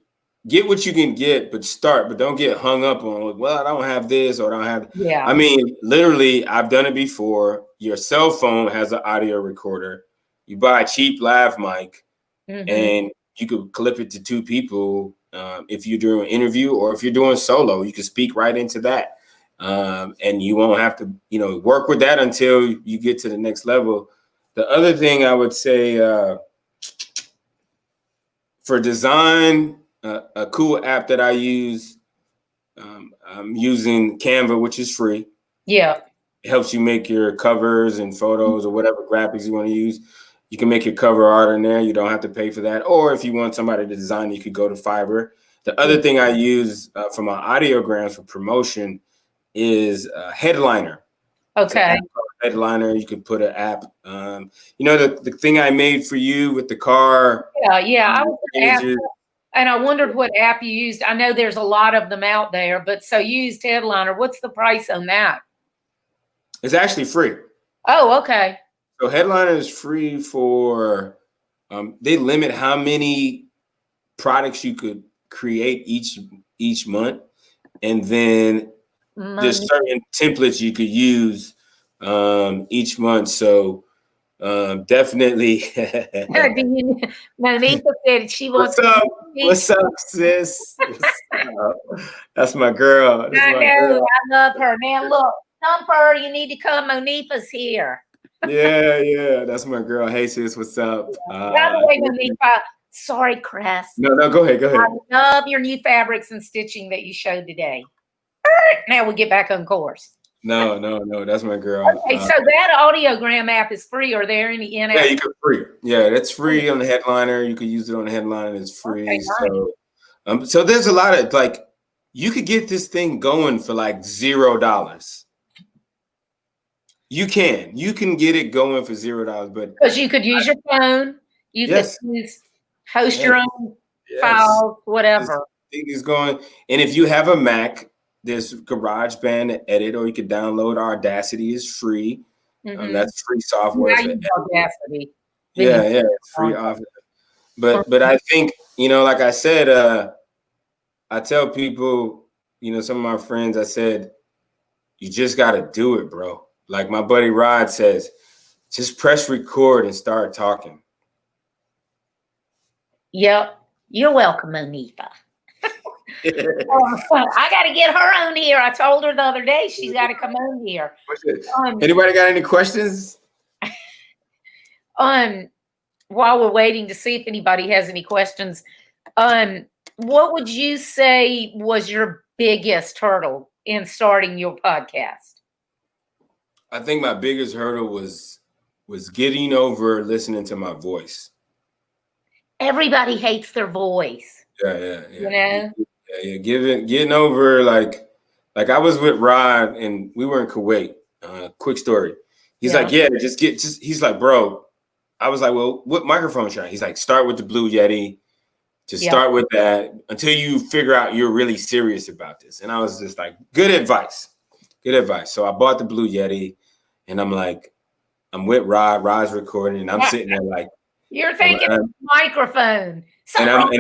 [SPEAKER 2] get what you can get, but start, but don't get hung up on, well, I don't have this or I don't have.
[SPEAKER 1] Yeah.
[SPEAKER 2] I mean, literally, I've done it before. Your cell phone has an audio recorder. You buy a cheap lav mic, and you could clip it to two people. If you're doing an interview or if you're doing solo, you can speak right into that. And you won't have to, work with that until you get to the next level. The other thing I would say for design, a cool app that I use, I'm using Canva, which is free.
[SPEAKER 1] Yeah.
[SPEAKER 2] It helps you make your covers and photos or whatever graphics you want to use. You can make your cover art in there. You don't have to pay for that. Or if you want somebody to design, you could go to Fiverr. The other thing I use for my audiograms for promotion is Headliner.
[SPEAKER 1] Okay.
[SPEAKER 2] Headliner, you could put an app. The thing I made for you with the car.
[SPEAKER 1] Yeah. I was gonna ask, and I wondered what app you used. I know there's a lot of them out there, but so you used Headliner. What's the price on that?
[SPEAKER 2] It's actually free.
[SPEAKER 1] Oh, okay.
[SPEAKER 2] So Headliner is free for, they limit how many products you could create each month. And then there's certain templates you could use each month. So definitely.
[SPEAKER 1] Monica said she wants.
[SPEAKER 2] What's up, sis? What's up? That's my girl.
[SPEAKER 1] I love her. Man, look, Thumper, you need to come. Monifa's here.
[SPEAKER 2] Yeah, that's my girl. Hey, sis, what's up?
[SPEAKER 1] By the way, Monifa, sorry, Chris.
[SPEAKER 2] No, go ahead.
[SPEAKER 1] I love your new fabrics and stitching that you showed today. Now we get back on course.
[SPEAKER 2] No, that's my girl.
[SPEAKER 1] Okay, so that audiogram app is free. Are there any in-app?
[SPEAKER 2] Yeah, you can free. Yeah, that's free on the Headliner. You could use it on the Headliner. It's free. Okay, nice. So there's a lot of you could get this thing going for $0. You can get it going for $0, but
[SPEAKER 1] because you could use your phone, you could host your own files, whatever.
[SPEAKER 2] This thing is going, and if you have a Mac, there's GarageBand to edit, or you could download Audacity. Is free. That's free software.
[SPEAKER 1] Audacity.
[SPEAKER 2] Yeah, it's free off. But I think like I said, I tell people, some of my friends, I said, you just got to do it, bro. Like my buddy Rod says, just press record and start talking.
[SPEAKER 1] Yep. You're welcome, Monifa. I got to get her on here. I told her the other day she's got to come on here.
[SPEAKER 2] Anybody got any questions?
[SPEAKER 1] While we're waiting to see if anybody has any questions, what would you say was your biggest hurdle in starting your podcast?
[SPEAKER 2] I think my biggest hurdle was getting over listening to my voice.
[SPEAKER 1] Everybody hates their voice.
[SPEAKER 2] Yeah. Getting over like I was with Rod and we were in Kuwait. Quick story. He's like, he's like, bro. I was like, well, what microphone should I? He's like, start with the Blue Yeti. Just start with that until you figure out you're really serious about this. And I was just like, good advice. So I bought the Blue Yeti and I'm like, I'm with Rod. Rod's recording and I'm sitting there like,
[SPEAKER 1] you're thinking of the microphone.
[SPEAKER 2] I'm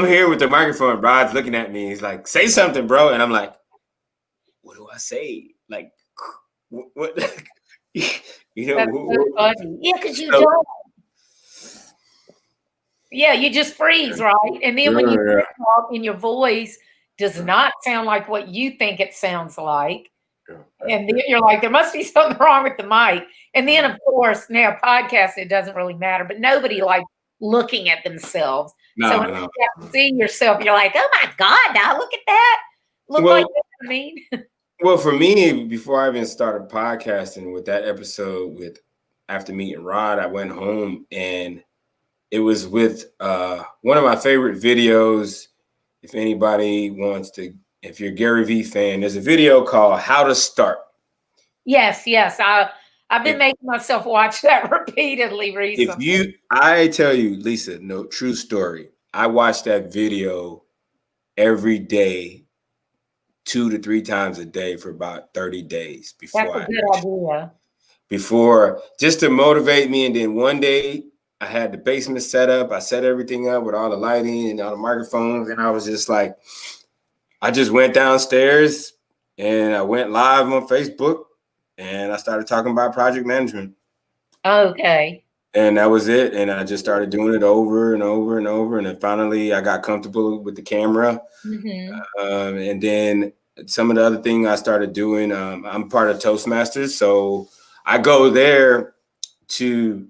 [SPEAKER 2] here with the microphone. Rod's looking at me. He's like, say something, bro. And I'm like, what do I say? Like, what?
[SPEAKER 1] That's so funny. Yeah, because you don't. Yeah, you just freeze, right? And then when you talk and your voice does not sound like what you think it sounds like. And then you're like, there must be something wrong with the mic. And then, of course, now podcast, it doesn't really matter, but nobody likes looking at themselves. So when you have to see yourself, you're like, oh my God, now look at that. Look like that, I mean.
[SPEAKER 2] Well, for me, before I even started podcasting with that episode after meeting Rod, I went home and it was with one of my favorite videos. If anybody wants to, if you're a Gary Vee fan, there's a video called How to Start.
[SPEAKER 1] Yes. I've been making myself watch that repeatedly recently.
[SPEAKER 2] I tell you, Lisa, no, true story. I watched that video every day, 2 to 3 times a day for about 30 days before.
[SPEAKER 1] That's a good idea.
[SPEAKER 2] Before, just to motivate me. And then one day I had the basement set up. I set everything up with all the lighting and all the microphones. And I was just like, I just went downstairs and I went live on Facebook and I started talking about project management.
[SPEAKER 1] Okay.
[SPEAKER 2] And that was it. And I just started doing it over and over and over. And then finally I got comfortable with the camera. And then some of the other thing I started doing, I'm part of Toastmasters. So I go there to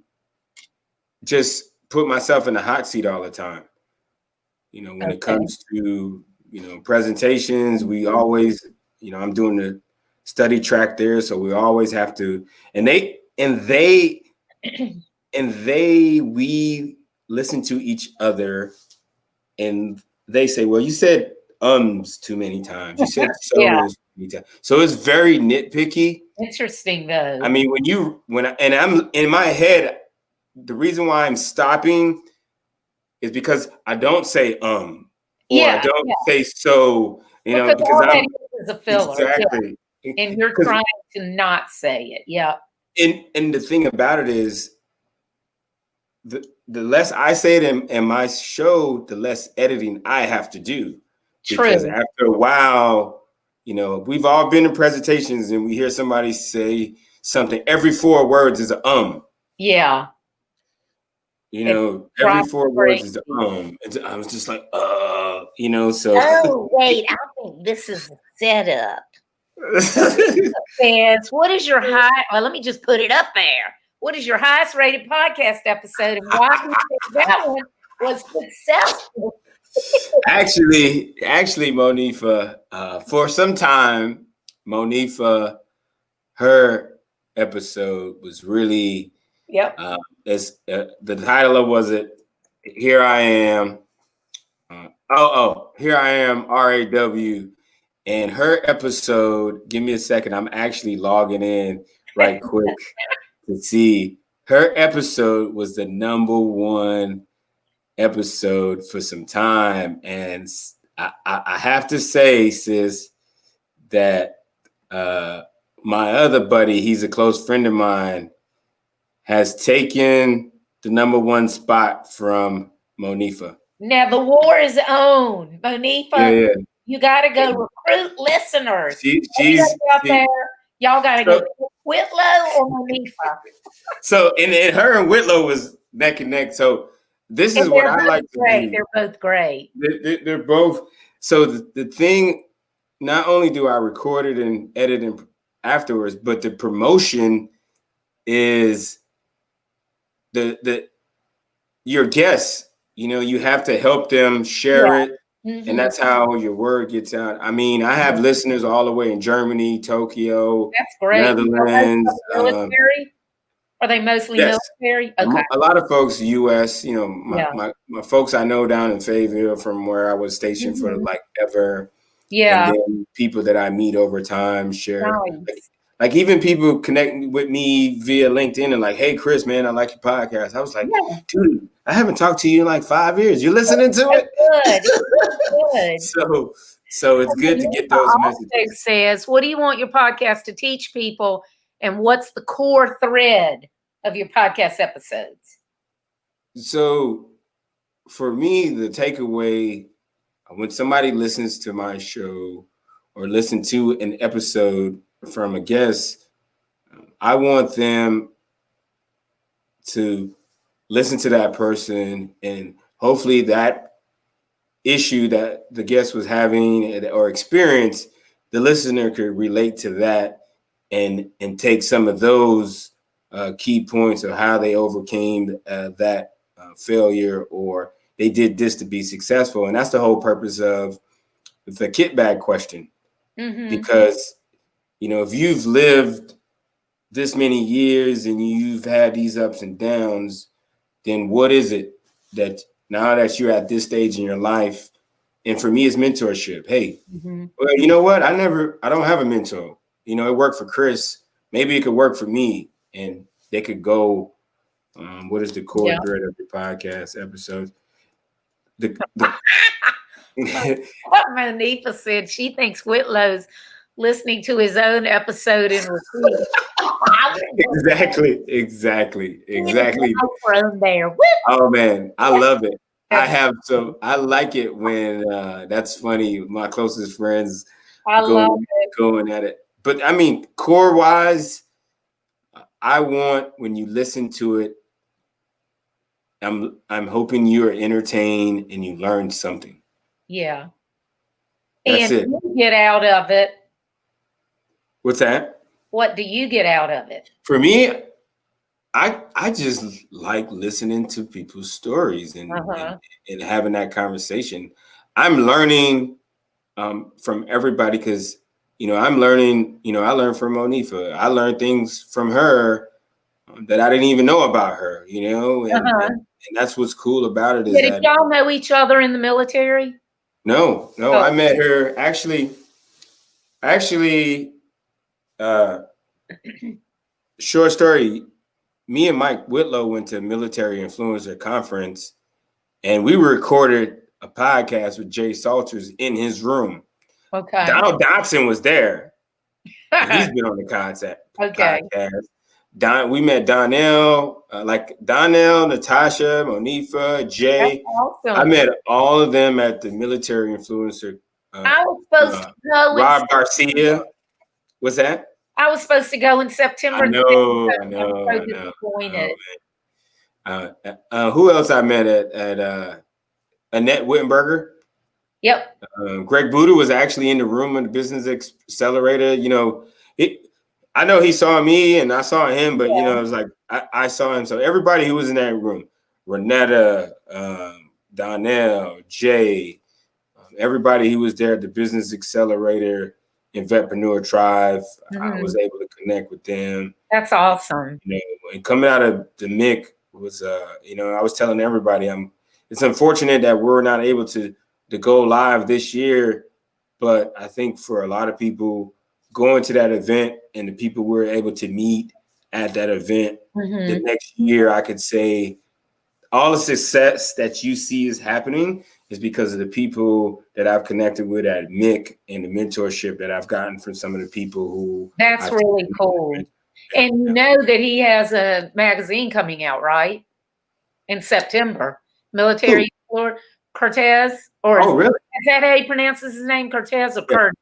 [SPEAKER 2] just put myself in the hot seat all the time. You know, when it comes to, you know, presentations, we always, you know, I'm doing the study track there. So we always have to, we listen to each other and they say, well, you said too many times. You said so many times. So it's very nitpicky.
[SPEAKER 1] Interesting though.
[SPEAKER 2] I mean, I'm in my head, the reason why I'm stopping is because I don't say or I don't say so, you know, because I'm
[SPEAKER 1] is a filler.
[SPEAKER 2] Exactly.
[SPEAKER 1] Yeah. And you're trying to not say it. Yeah.
[SPEAKER 2] And the thing about it is the less I say it in my show, the less editing I have to do.
[SPEAKER 1] True.
[SPEAKER 2] Because after a while, you know, we've all been in presentations and we hear somebody say something. Every 4 words is a
[SPEAKER 1] Yeah.
[SPEAKER 2] You know, every 4 words is a I was just like, you know, so.
[SPEAKER 1] Oh, wait, I think this is a setup. Says, what is your high? Well, let me just put it up there. What is your highest rated podcast episode, and why do you think that one was successful?
[SPEAKER 2] Actually, Monifa, for some time, Monifa, her episode was really.
[SPEAKER 1] Yep.
[SPEAKER 2] The title of Here I Am. Here I Am, RAW. And her episode, give me a second. I'm actually logging in right quick to see. Her episode was the #1 episode for some time. And I have to say, sis, that my other buddy, he's a close friend of mine, has taken the #1 spot from Monifa.
[SPEAKER 1] Now the war is on. Monifa,
[SPEAKER 2] yeah.
[SPEAKER 1] You got to go recruit listeners.
[SPEAKER 2] She's
[SPEAKER 1] out there. Y'all got to go Whitlow or Monifa.
[SPEAKER 2] So, and her and Whitlow was neck and neck. So this is what I like to do.
[SPEAKER 1] They're both great.
[SPEAKER 2] They're both. So the thing, not only do I record it and edit it afterwards, but the promotion is your guests, you know, you have to help them share it. Mm-hmm. And that's how your word gets out. I mean, I have listeners all the way in Germany, Tokyo,
[SPEAKER 1] that's great.
[SPEAKER 2] Netherlands.
[SPEAKER 1] Military? Are they mostly military? Okay.
[SPEAKER 2] A lot of folks, U.S., you know, my folks I know down in Fayetteville from where I was stationed for like ever.
[SPEAKER 1] Yeah.
[SPEAKER 2] And then people that I meet over time share. Like even people connect with me via LinkedIn and like, hey, Chris, man, I like your podcast. I was like, dude, I haven't talked to you in like 5 years. You listening to it? Good. So it's good to get those messages.
[SPEAKER 1] Says, what do you want your podcast to teach people? And what's the core thread of your podcast episodes?
[SPEAKER 2] So for me, the takeaway, when somebody listens to my show or listen to an episode from a guest, I want them to listen to that person and hopefully that issue that the guest was having or experience, the listener could relate to that and take some of those key points of how they overcame that failure or they did this to be successful. And that's the whole purpose of the kit bag question. Mm-hmm. Because, you know, if you've lived this many years and you've had these ups and downs, then what is it that now that you're at this stage in your life, and for me, it's mentorship. Hey, well, you know what? I don't have a mentor. You know, it worked for Chris. Maybe it could work for me. And they could go, what is the core thread of the podcast episodes?
[SPEAKER 1] What Monifa said, she thinks Whitlow's listening to his own episode in repeat.
[SPEAKER 2] Exactly.
[SPEAKER 1] From there.
[SPEAKER 2] Oh man, I love it. I like it when that's funny. My closest friends going at it. But I mean, core wise, I want when you listen to it, I'm hoping you are entertained and you learned something.
[SPEAKER 1] Yeah.
[SPEAKER 2] That's it.
[SPEAKER 1] You get out of it.
[SPEAKER 2] What's that?
[SPEAKER 1] What do you get out of it?
[SPEAKER 2] For me, I just like listening to people's stories and having that conversation. I'm learning from everybody because, I'm learning, I learned from Monifa. I learned things from her that I didn't even know about her, and that's what's cool about it.
[SPEAKER 1] Did y'all know each other in the military?
[SPEAKER 2] No, I met her actually, short story. Me and Mike Whitlow went to Military Influencer Conference, and we recorded a podcast with Jay Salters in his room.
[SPEAKER 1] Okay.
[SPEAKER 2] Donald Dobson was there. He's been on the podcast. We met Donnell, Natasha, Monifa, Jay. Awesome. I met all of them at the Military Influencer.
[SPEAKER 1] I was supposed to go.
[SPEAKER 2] Rob Garcia. What's that?
[SPEAKER 1] I was supposed to go in September.
[SPEAKER 2] I know. Who else I met at Annette Wittenberger?
[SPEAKER 1] Yep.
[SPEAKER 2] Greg Buda was actually in the room in the Business Accelerator. I know he saw me and I saw him, but it was like I saw him. So everybody who was in that room, Renetta, Donnell, Jay, everybody who was there at the Business Accelerator and Vetpreneur Tribe, I was able to connect with them.
[SPEAKER 1] That's awesome.
[SPEAKER 2] And coming out of the MIC was, I was telling everybody, it's unfortunate that we're not able to go live this year, but I think for a lot of people going to that event and the people we're able to meet at that event, the next year, I could say all the success that you see is happening is because of the people that I've connected with at MIC and the mentorship that I've gotten from some of the people who.
[SPEAKER 1] That's really cool. And you know that he has a magazine coming out, right? In September. Military Cortez? Or
[SPEAKER 2] really?
[SPEAKER 1] Is that how he pronounces his name? Cortez or Kurt?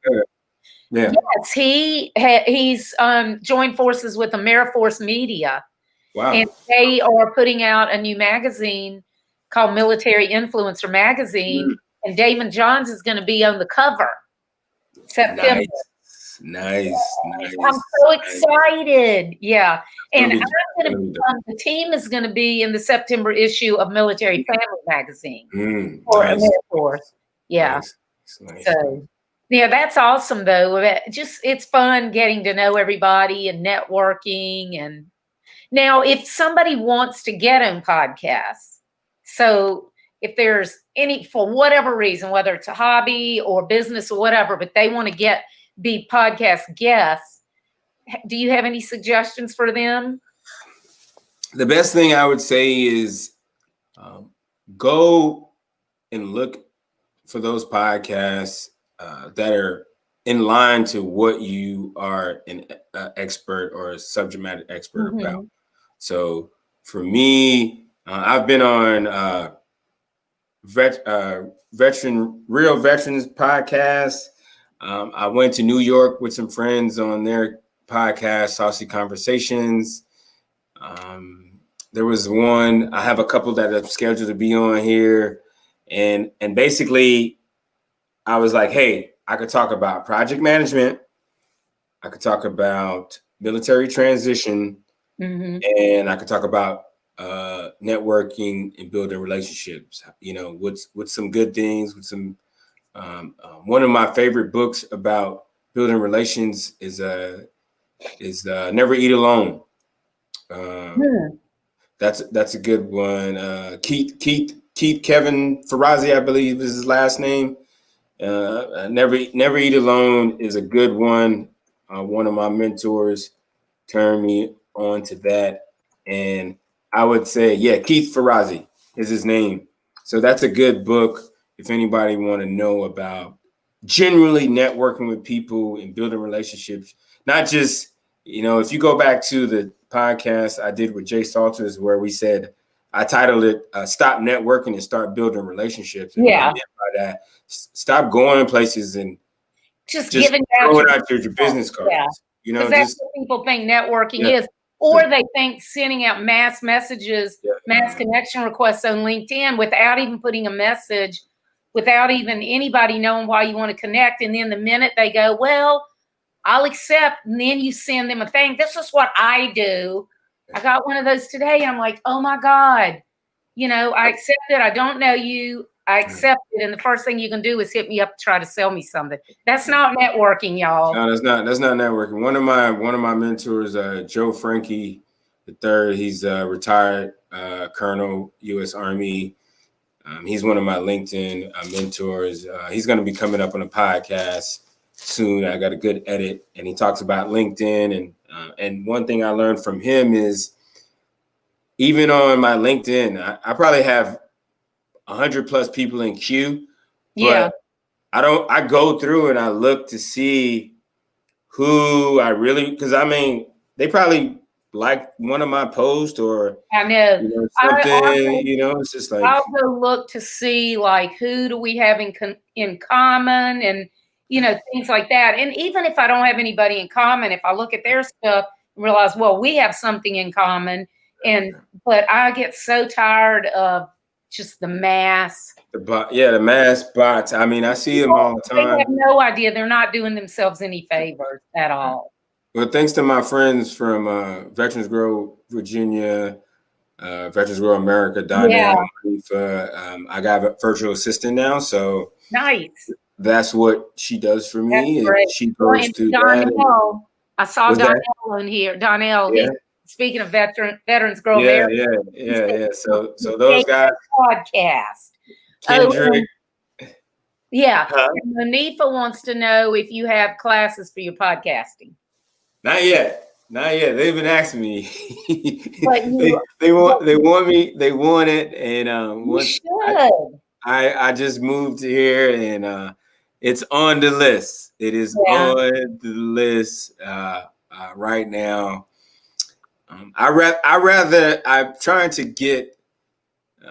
[SPEAKER 2] Yeah.
[SPEAKER 1] Yes, he's joined forces with AmeriForce Media.
[SPEAKER 2] Wow.
[SPEAKER 1] And they are putting out a new magazine called Military Influencer Magazine. And Damon Johns is going to be on the cover. September.
[SPEAKER 2] Nice.
[SPEAKER 1] I'm so excited. Yeah. And the team is going to be in the September issue of Military Family Magazine for AmeriForce. Yeah. Nice. So, yeah, that's awesome, though. It's fun getting to know everybody and networking. And now, if somebody wants to get on podcasts, so if there's for whatever reason, whether it's a hobby or business or whatever, but they want to be podcast guests, do you have any suggestions for them?
[SPEAKER 2] The best thing I would say is go and look for those podcasts that are in line to what you are an expert or a subject matter expert about. So for me, I've been on Real Veterans podcast. I went to New York with some friends on their podcast, Saucy Conversations. There was one, I have a couple that are scheduled to be on here. And basically I was like, hey, I could talk about project management. I could talk about military transition, and I could talk about networking and building relationships, with some good things, with some, one of my favorite books about building relations is Never Eat Alone. That's a good one. Keith Kevin Farazi, I believe is his last name. Never Eat Alone is a good one. One of my mentors turned me on to that. And I would say, Keith Farazi is his name. So that's a good book if anybody want to know about genuinely networking with people and building relationships. Not just, if you go back to the podcast I did with Jay Salters, where we said, I titled it Stop Networking and Start Building Relationships. And
[SPEAKER 1] Yeah.
[SPEAKER 2] I meant by that, stop going places and
[SPEAKER 1] just giving out
[SPEAKER 2] your business cards.
[SPEAKER 1] Yeah. Because that's what people think networking is. Or they think sending out mass messages, mass connection requests on LinkedIn without even putting a message, without even anybody knowing why you want to connect. And then the minute they go, well, I'll accept, and then you send them a thing. This is what I do. I got one of those today. And I'm like, oh my God, I accept it. I don't know you. I accept it. And the first thing you can do is hit me up to try to sell me something. That's not networking, y'all.
[SPEAKER 2] No, that's not networking. One of my mentors, Joe Frankie III, he's a retired Colonel, U.S. Army. He's one of my LinkedIn mentors. He's going to be coming up on a podcast soon. I got a good edit, and he talks about LinkedIn. And one thing I learned from him is, even on my LinkedIn, I probably have 100 plus people in queue. But I go through and I look to see who I really, because they probably like one of my posts or
[SPEAKER 1] I know,
[SPEAKER 2] something, it's just like,
[SPEAKER 1] I'll go look to see like who do we have in common and things like that. And even if I don't have anybody in common, if I look at their stuff and realize, well, we have something in common, but I get so tired of just the mass.
[SPEAKER 2] The mass bots. I see them all the time.
[SPEAKER 1] They have no idea. They're not doing themselves any favors at all.
[SPEAKER 2] Well, thanks to my friends from Veterans Grove, Virginia, Veterans Grove America, Donnell, I got a virtual assistant now. So
[SPEAKER 1] nice.
[SPEAKER 2] That's what she does for me. And she goes through
[SPEAKER 1] Donnell, I saw Donnell in here. Donnell, speaking of Veterans Grove America.
[SPEAKER 2] Yeah. So those guys.
[SPEAKER 1] Podcast.
[SPEAKER 2] Kendrick.
[SPEAKER 1] And Monifa wants to know if you have classes for your podcasting.
[SPEAKER 2] Not yet. They've been asking me. they want it, and I just moved here, and it's on the list. It is on the list right now. I'm trying to get.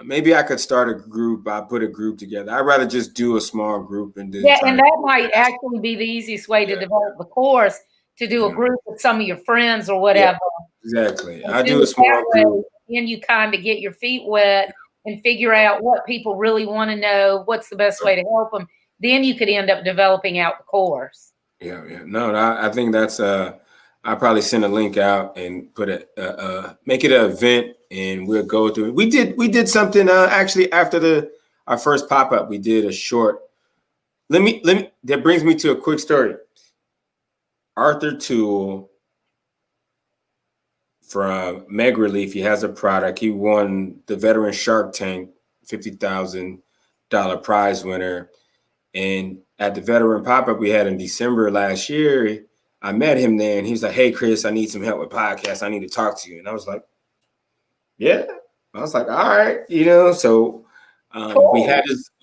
[SPEAKER 2] Maybe I could start a group. I put a group together. I'd rather just do a small group and
[SPEAKER 1] and that might actually be the easiest way to develop the course, to do a group with some of your friends or whatever.
[SPEAKER 2] Exactly. I do a small group.
[SPEAKER 1] And you kind of get your feet wet and figure out what people really want to know, what's the best way to help them. Then you could end up developing out the course.
[SPEAKER 2] Yeah. No, I think that's I'll probably send a link out and put make it an event, and we'll go through it. We did something actually after our first pop-up. We did a short. That brings me to a quick story. Arthur Toole from Meg Relief, he has a product. He won the Veteran Shark Tank $50,000 prize winner. And at the Veteran Pop-Up we had in December last year, I met him there, and he was like, hey, Chris, I need some help with podcasts. I need to talk to you. And I was like, yeah. I was like, all right, so cool. we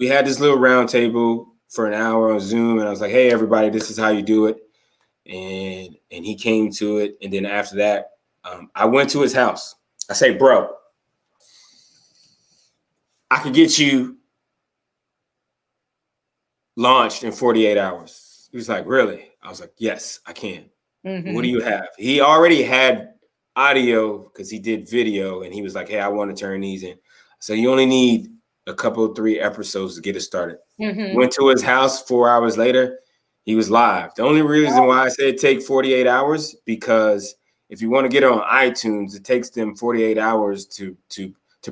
[SPEAKER 2] had this little round table for an hour on Zoom, and I was like, hey, everybody, this is how you do it. And he came to it. And then after that, I went to his house. I say, bro, I could get you launched in 48 hours. He was like, really? I was like, yes, I can. Mm-hmm. What do you have? He already had audio because he did video, and he was like, hey, I want to turn these in. So you only need a couple, 3 episodes to get it started. Mm-hmm. Went to his house 4 hours later. He was live. The only reason why I said take 48 hours, because if you want to get it on iTunes, it takes them 48 hours to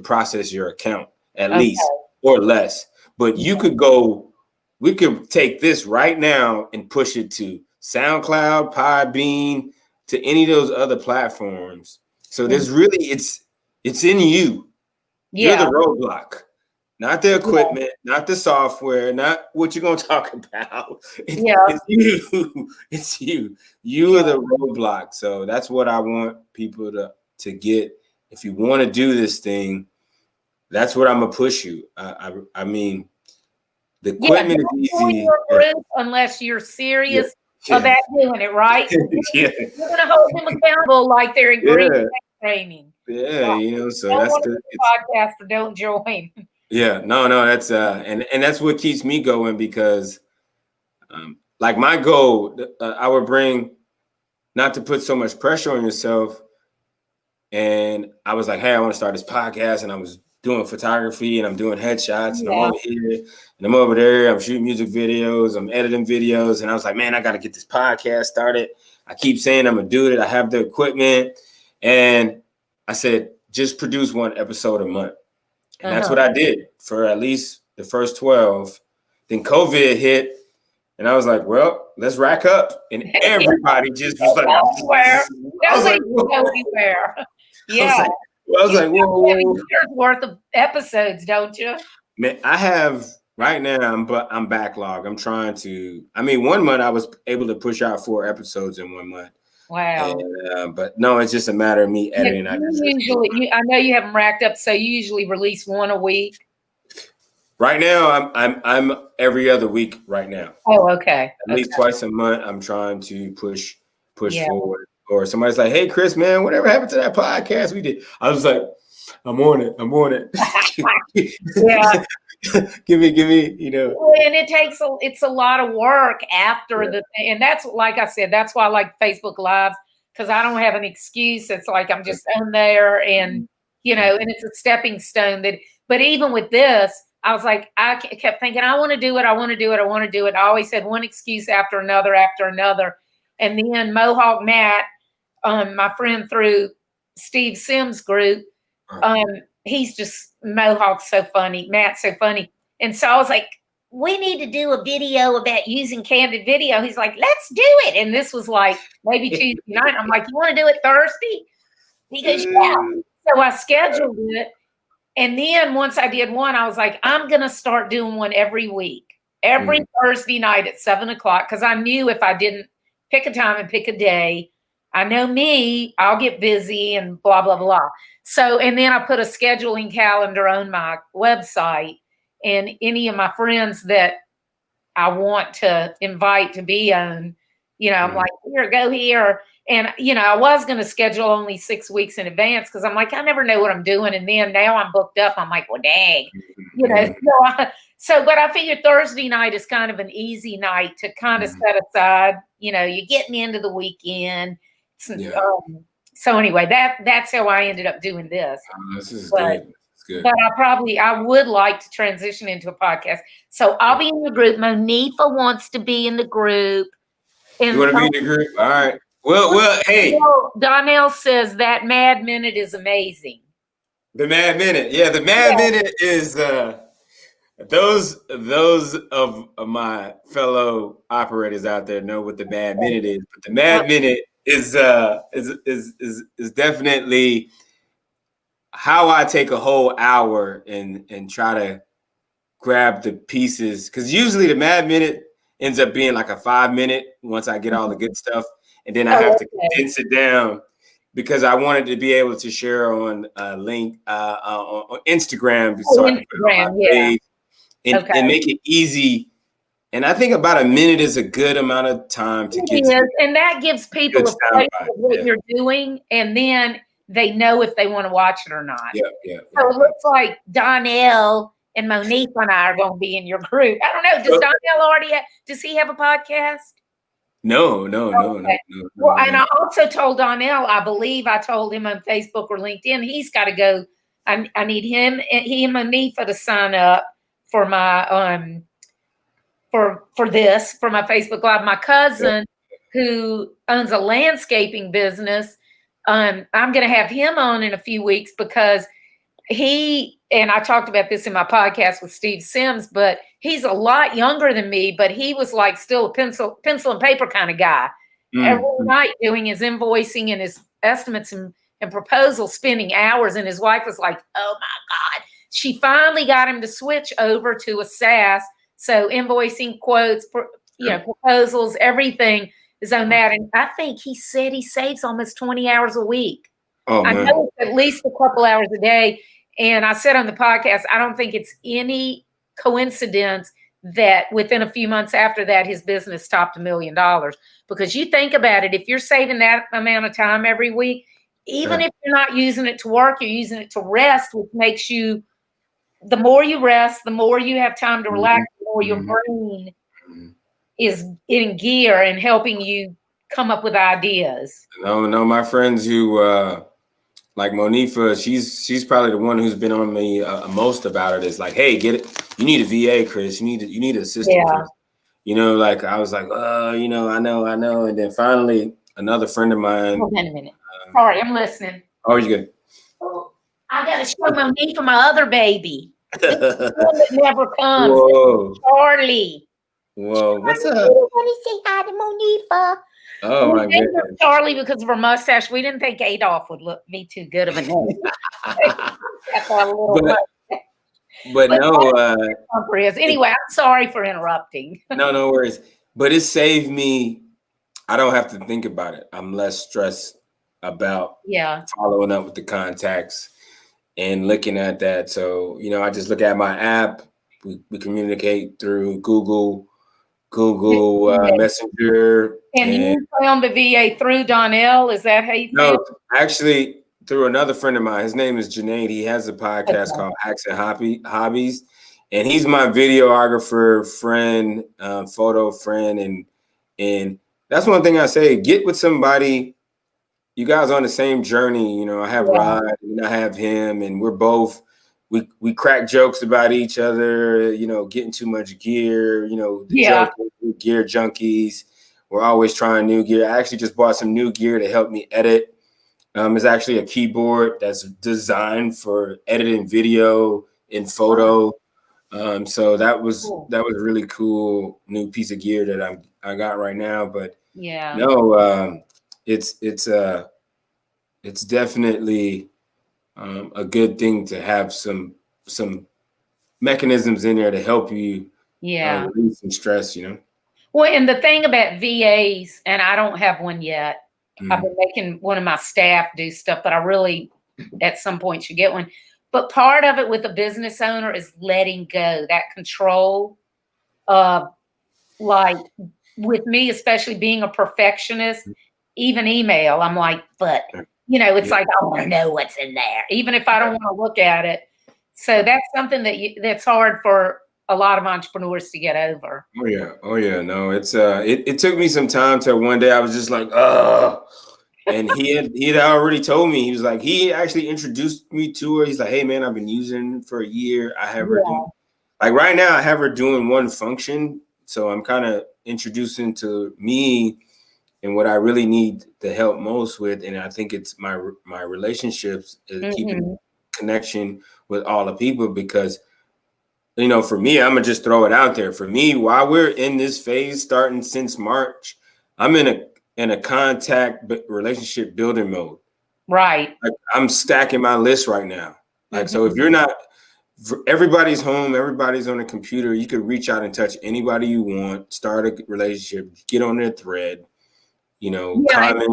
[SPEAKER 2] process your account at least, or less. But we could take this right now and push it to SoundCloud, Podbean, to any of those other platforms. So there's really, it's in you. You're the roadblock. Not the equipment, not the software, not what you're going to talk about. It's you. It's you. You are the roadblock. So that's what I want people to get. If you want to do this thing, that's what I'm going to push you. I mean, The equipment is easy.
[SPEAKER 1] Unless you're serious about doing it, right?
[SPEAKER 2] Yeah.
[SPEAKER 1] You're going to hold them accountable like they're in Green Beret training.
[SPEAKER 2] Yeah, you know, so
[SPEAKER 1] don't
[SPEAKER 2] that's
[SPEAKER 1] the podcast or don't join.
[SPEAKER 2] Yeah, no, that's and that's what keeps me going because like my goal, I would bring not to put so much pressure on yourself. And I was like, hey, I want to start this podcast, and I was doing photography and I'm doing headshots and I'm over here and I'm over there. I'm shooting music videos. I'm editing videos. And I was like, man, I got to get this podcast started. I keep saying I'm going to do it. I have the equipment. And I said, just produce one episode a month. And that's what I did for at least the first 12. Then COVID hit. And I was like, well, let's rack up. And everybody just was like,
[SPEAKER 1] nowhere. Yeah.
[SPEAKER 2] I was like, whoa.
[SPEAKER 1] 7 years worth of episodes, don't you?
[SPEAKER 2] Man, I have right now, I'm backlogged. I'm trying to, 1 month I was able to push out 4 episodes in 1 month.
[SPEAKER 1] Wow.
[SPEAKER 2] And, but no, it's just a matter of me editing.
[SPEAKER 1] I know you have them racked up, so you usually release one a week.
[SPEAKER 2] Right now, I'm every other week right now.
[SPEAKER 1] Oh, okay.
[SPEAKER 2] At least twice a month, I'm trying to push forward. Or somebody's like, hey, Chris, man, whatever happened to that podcast we did? I was like, I'm on it.
[SPEAKER 1] Yeah.
[SPEAKER 2] give me, you know.
[SPEAKER 1] And it's a lot of work after the thing. And that's, like I said, that's why I like Facebook Lives, because I don't have an excuse. It's like I'm just on there and, you know, and it's a stepping stone. But even with this, I was like, I kept thinking, I want to do it. I always had one excuse after another. And then Mohawk Matt, my friend through Steve Sims' group, he's just, Mohawk's so funny. Matt's so funny. And so I was like, we need to do a video about using candid video. He's like, let's do it. And this was like maybe Tuesday night. I'm like, you want to do it Thursday? He goes, yeah. So I scheduled it. And then once I did one, I was like, I'm going to start doing one every week, every Thursday night at 7:00. Because I knew if I didn't pick a time and pick a day, I know me, I'll get busy and blah, blah, blah. So, and then I put a scheduling calendar on my website, and any of my friends that I want to invite to be on, you know, I'm like, here, go here. And, you know, I was going to schedule only 6 weeks in advance because I'm like, I never know what I'm doing. And then now I'm booked up. I'm like, well, dang, you know. But I figured Thursday night is kind of an easy night to kind of set aside. You know, you're getting into the weekend. So anyway, that's how I ended up doing this.
[SPEAKER 2] This is good. Good.
[SPEAKER 1] But I would like to transition into a podcast. So I'll be in the group. Monifa wants to be in the group.
[SPEAKER 2] You want to be in the group? All right. Well, hey.
[SPEAKER 1] Donnell says that Mad Minute is amazing.
[SPEAKER 2] The Mad Minute. Yeah, the Mad Minute is those of my fellow operators out there know what the Mad Minute is. But the Mad Minute is definitely how I take a whole hour and try to grab the pieces. Because usually the Mad Minute ends up being like a 5-minute once I get all the good stuff. And then I have to condense it down because I wanted to be able to share on a link on Instagram. So I can put it on my page and make it easy. And I think about a minute is a good amount of time to get to.
[SPEAKER 1] And that gives people a place of what you're doing. And then they know if they want to watch it or not. So it looks like Donnell and Monique and I are going to be in your group. I don't know. Does Donnell does he have a podcast?
[SPEAKER 2] No.
[SPEAKER 1] Well, and I also told Donnell, I believe I told him on Facebook or LinkedIn, he's got to go. I need he and Monifa to sign up for my for my Facebook Live. My cousin who owns a landscaping business, I'm going to have him on in a few weeks because and I talked about this in my podcast with Steve Sims, but he's a lot younger than me, but he was like still a pencil and paper kind of guy. Every night doing his invoicing and his estimates and proposals, spending hours. And his wife was like, oh my God. She finally got him to switch over to a SaaS. So invoicing, quotes, proposals, everything is on that. And I think he said he saves almost 20 hours a week. I know it's at least a couple hours a day. And I said on the podcast, I don't think it's any coincidence that within a few months after that, his business topped $1 million. Because you think about it, if you're saving that amount of time every week, even if you're not using it to work, you're using it to rest, which makes you, the more you rest, the more you have time to relax, the more your brain is in gear and helping you come up with ideas.
[SPEAKER 2] No, my friends who like Monifa, she's probably the one who's been on me most about it. Is like, hey, get it. You need a VA, Chris. You need an assistant, Chris. You know, like I was like, you know, I know. And then finally, another friend of mine.
[SPEAKER 1] Hold on a minute. Sorry, I'm listening.
[SPEAKER 2] Oh, you good?
[SPEAKER 1] Oh, I got to show Monifa my other baby. That never comes.
[SPEAKER 2] Whoa.
[SPEAKER 1] Charlie.
[SPEAKER 2] Whoa, what's up?
[SPEAKER 1] I want to say hi to Monifa.
[SPEAKER 2] Oh, my goodness.
[SPEAKER 1] Charlie, because of her mustache, we didn't think Adolph would be too good of a name. But no, Thumper is. Anyway, I'm sorry for interrupting.
[SPEAKER 2] No worries. But it saved me. I don't have to think about it. I'm less stressed about following up with the contacts and looking at that. So, you know, I just look at my app. We communicate through Google Messenger.
[SPEAKER 1] And you found the VA through Donnell? Is that how you found it?
[SPEAKER 2] No, actually through another friend of mine. His name is Junaid. He has a podcast called Hacks and Hobbies. And he's my videographer friend, photo friend. And that's one thing I say, get with somebody. You guys on the same journey. You know, I have Rod and I have him, and we're both, we crack jokes about each other, you know, getting too much gear, you know, gear junkies. We're always trying new gear. I actually just bought some new gear to help me edit. It's actually a keyboard that's designed for editing video and photo. So that was really cool new piece of gear that I got right now. But it's definitely a good thing to have some mechanisms in there to help you release some stress, you know.
[SPEAKER 1] Well, and the thing about VAs, and I don't have one yet. I've been making one of my staff do stuff, but I really at some point should get one. But part of it with a business owner is letting go, that control of, like, with me, especially being a perfectionist, even email, I'm like, but, you know, it's like, I want to know what's in there, even if I don't want to look at it. So that's something that's hard for a lot of entrepreneurs to get over.
[SPEAKER 2] Oh yeah. No, it's it took me some time till one day I was just like, and he had already told me, he was like, he actually introduced me to her. He's like, hey man, I've been using for a year. I have her doing, like right now I have her doing one function. So I'm kind of introducing to me and what I really need the help most with. And I think it's my relationships, keeping connection with all the people, because, you know, for me, I'm gonna just throw it out there. For me, while we're in this phase starting since March, I'm in a contact relationship building mode.
[SPEAKER 1] Right.
[SPEAKER 2] Like I'm stacking my list right now. Like, so if you're not, everybody's home, everybody's on a computer, you could reach out and touch anybody you want, start a relationship, get on their thread, you know, comment.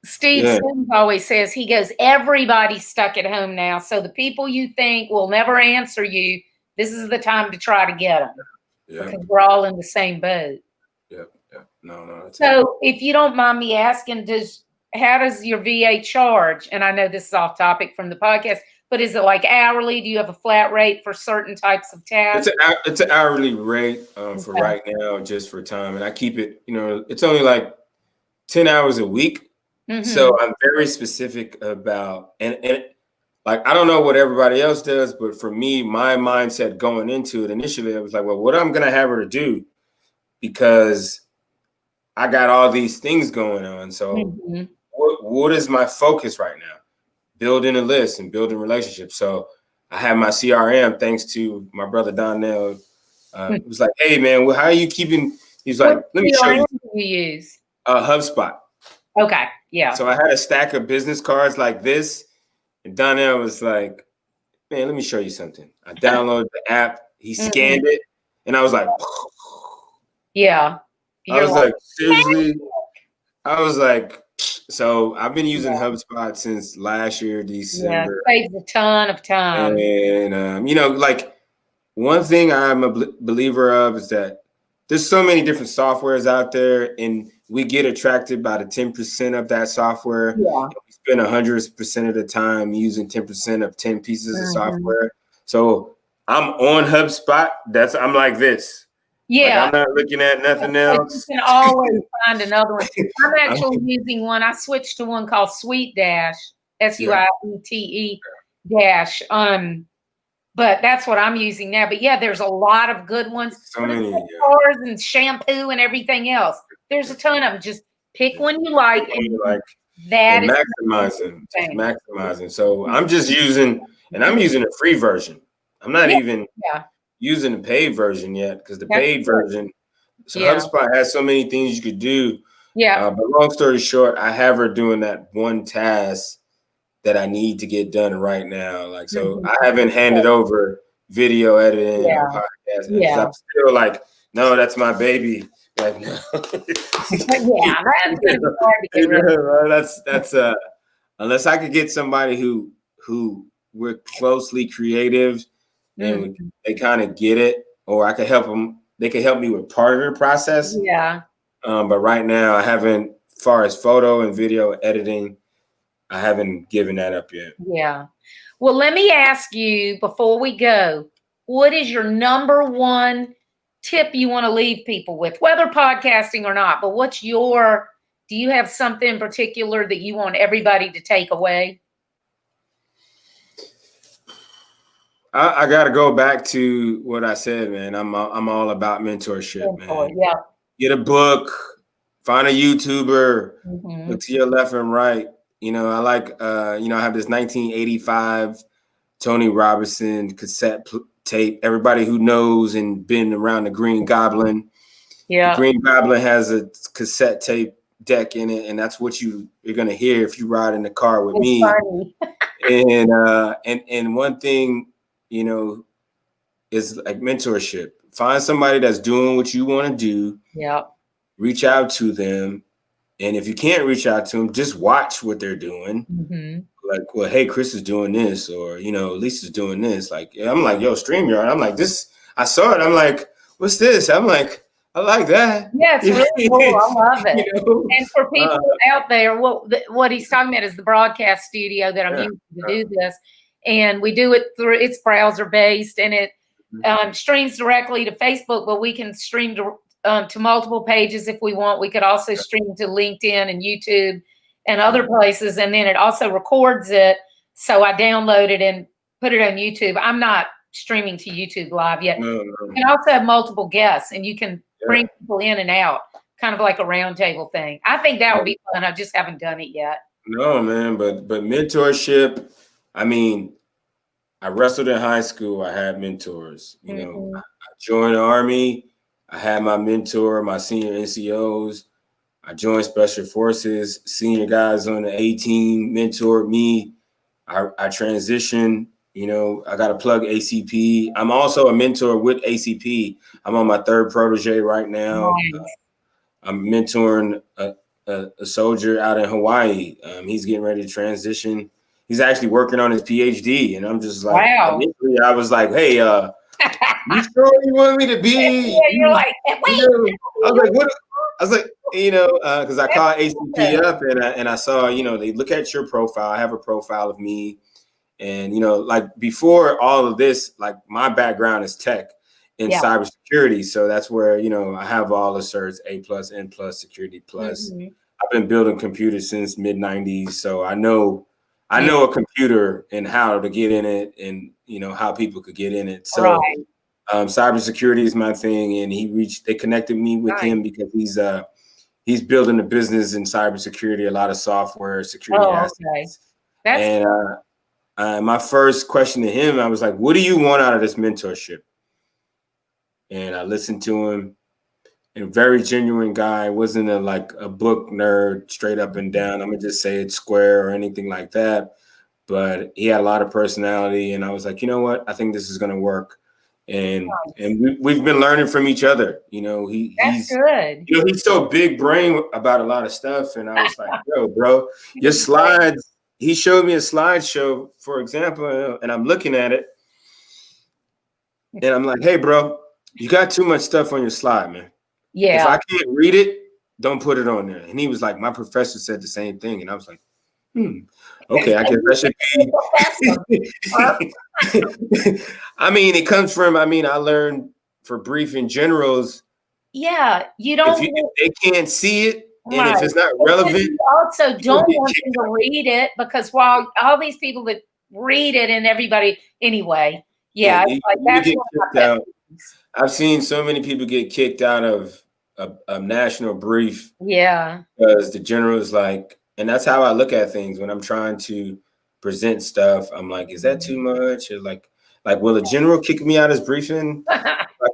[SPEAKER 1] Steve Sims always says, he goes, everybody's stuck at home now. So the people you think will never answer you, this is the time to try to get them. Because we're all in the same boat.
[SPEAKER 2] No.
[SPEAKER 1] So if you don't mind me asking, how does your VA charge? And I know this is off topic from the podcast, but is it like hourly? Do you have a flat rate for certain types of tasks?
[SPEAKER 2] It's an hourly rate for right now, just for time. And I keep it, you know, it's only like 10 hours a week. So I'm very specific about, and like, I don't know what everybody else does, but for me, my mindset going into it initially, I was like, well, what I'm going to have her to do, because I got all these things going on. So what is my focus right now? Building a list and building relationships. So I have my CRM, thanks to my brother Donnell. It was like, hey man, well, how are you keeping? He's like, let me show you.
[SPEAKER 1] What do you use?
[SPEAKER 2] HubSpot.
[SPEAKER 1] Okay, yeah.
[SPEAKER 2] So I had a stack of business cards like this, and Donnell was like, man, let me show you something. I downloaded the app. He scanned it, and I was like,
[SPEAKER 1] yeah.
[SPEAKER 2] I was like, seriously? I was like, so I've been using HubSpot since last year, December.
[SPEAKER 1] Yeah, it saves a ton of time.
[SPEAKER 2] And, you know, like one thing I'm a believer of is that there's so many different softwares out there, and we get attracted by the 10% of that software.
[SPEAKER 1] Yeah.
[SPEAKER 2] We spend 100% of the time using 10% of 10 pieces of software. So I'm on HubSpot. I'm like this.
[SPEAKER 1] Yeah.
[SPEAKER 2] Like, I'm not looking at nothing else.
[SPEAKER 1] You can always find another one. I'm actually using one. I switched to one called Sweet Dash, SUIETE dash. But that's what I'm using now. But yeah, there's a lot of good ones.
[SPEAKER 2] So many
[SPEAKER 1] cars and shampoo and everything else. There's a ton of them. Just pick one you like, and that is
[SPEAKER 2] maximizing. So I'm just using, and I'm using a free version. I'm not even using the paid version yet, because the paid version. So HubSpot has so many things you could do.
[SPEAKER 1] Yeah.
[SPEAKER 2] But long story short, I have her doing that one task that I need to get done right now. Like, so I haven't handed over video editing or podcast. Yeah. I'm still like, no, that's my baby. Like, no.
[SPEAKER 1] That's gonna be hard to get rid of.
[SPEAKER 2] That's unless I could get somebody who we're closely creative and they kind of get it, or I could help them. They could help me with part of the process.
[SPEAKER 1] Yeah.
[SPEAKER 2] But right now I haven't, as far as photo and video editing, I haven't given that up yet.
[SPEAKER 1] Yeah. Well, let me ask you before we go, what is your number one tip you want to leave people with, whether podcasting or not? But do you have something in particular that you want everybody to take away?
[SPEAKER 2] I got to go back to what I said, man. I'm all about mentorship, man.
[SPEAKER 1] Yeah.
[SPEAKER 2] Get a book, find a YouTuber, look to your left and right. You know, I like, I have this 1985 Tony Robinson cassette tape. Everybody who knows and been around the Green Goblin. Yeah. The Green Goblin has a cassette tape deck in it, and that's what you're going to hear if you ride in the car with me. And one thing, is like mentorship. Find somebody that's doing what you want to do.
[SPEAKER 1] Yeah.
[SPEAKER 2] Reach out to them. And if you can't reach out to them, just watch what they're doing. Like, well, hey, Chris is doing this, or, Lisa's doing this. Like, I'm like, yo, StreamYard. I'm like, this, I saw it. I'm like, what's this? I'm like, I like that.
[SPEAKER 1] Yeah, it's really cool. I love it. And for people out there, what he's talking about is the broadcast studio that I'm using to do this. And we do it through, it's browser based, and it streams directly to Facebook, but we can stream to multiple pages if we want. We could also stream to LinkedIn and YouTube and other places. And then it also records it. So I download it and put it on YouTube. I'm not streaming to YouTube live yet.
[SPEAKER 2] No.
[SPEAKER 1] You can also have multiple guests, and you can bring people in and out, kind of like a roundtable thing. I think that would be fun. I just haven't done it yet.
[SPEAKER 2] No, man, but mentorship, I mean, I wrestled in high school. I had mentors. I joined the Army. I had my mentor, my senior NCOs. I joined Special Forces. Senior guys on the A team mentored me. I transitioned. I got to plug ACP. I'm also a mentor with ACP. I'm on my third protege right now. I'm mentoring a soldier out in Hawaii. He's getting ready to transition. He's actually working on his PhD, and I'm just like, initially I was like, hey, you sure you want me to be?
[SPEAKER 1] Yeah, you're like, wait.
[SPEAKER 2] I was like, what? I was like, because I called ACP up and I saw, they look at your profile. I have a profile of me. And, like before all of this, like my background is tech in cybersecurity. So that's where, I have all the certs, A+, N+, Security Plus. I've been building computers since mid-90s. So I know a computer and how to get in it, and, how people could get in it. So cybersecurity is my thing. And they connected me with him because he's building a business in cybersecurity, a lot of software, security assets. And my first question to him, I was like, what do you want out of this mentorship? And I listened to him. A very genuine guy, wasn't a book nerd, straight up and down. I'm gonna just say it's square or anything like that. But he had a lot of personality, and I was like, you know what? I think this is gonna work. And we've been learning from each other. He's
[SPEAKER 1] good.
[SPEAKER 2] He's so big brain about a lot of stuff, and I was like, yo, bro, your slides. He showed me a slideshow, for example, and I'm looking at it. And I'm like, hey, bro, you got too much stuff on your slide, man.
[SPEAKER 1] Yeah.
[SPEAKER 2] If I can't read it, don't put it on there. And he was like, my professor said the same thing. And I was like, okay, I guess that should be. I mean, it comes from, I learned for briefing generals.
[SPEAKER 1] Yeah, you don't.
[SPEAKER 2] If they can't see it, and
[SPEAKER 1] right.
[SPEAKER 2] if it's not relevant,
[SPEAKER 1] you also don't want them to read it, because while all these people that read it and everybody anyway, yeah,
[SPEAKER 2] you
[SPEAKER 1] that's
[SPEAKER 2] get kicked out. I've seen so many people get kicked out of a national brief.
[SPEAKER 1] Yeah,
[SPEAKER 2] because the general is like, and that's how I look at things when I'm trying to present stuff. I'm like, is that too much? Or like, will a general kick me out of his briefing?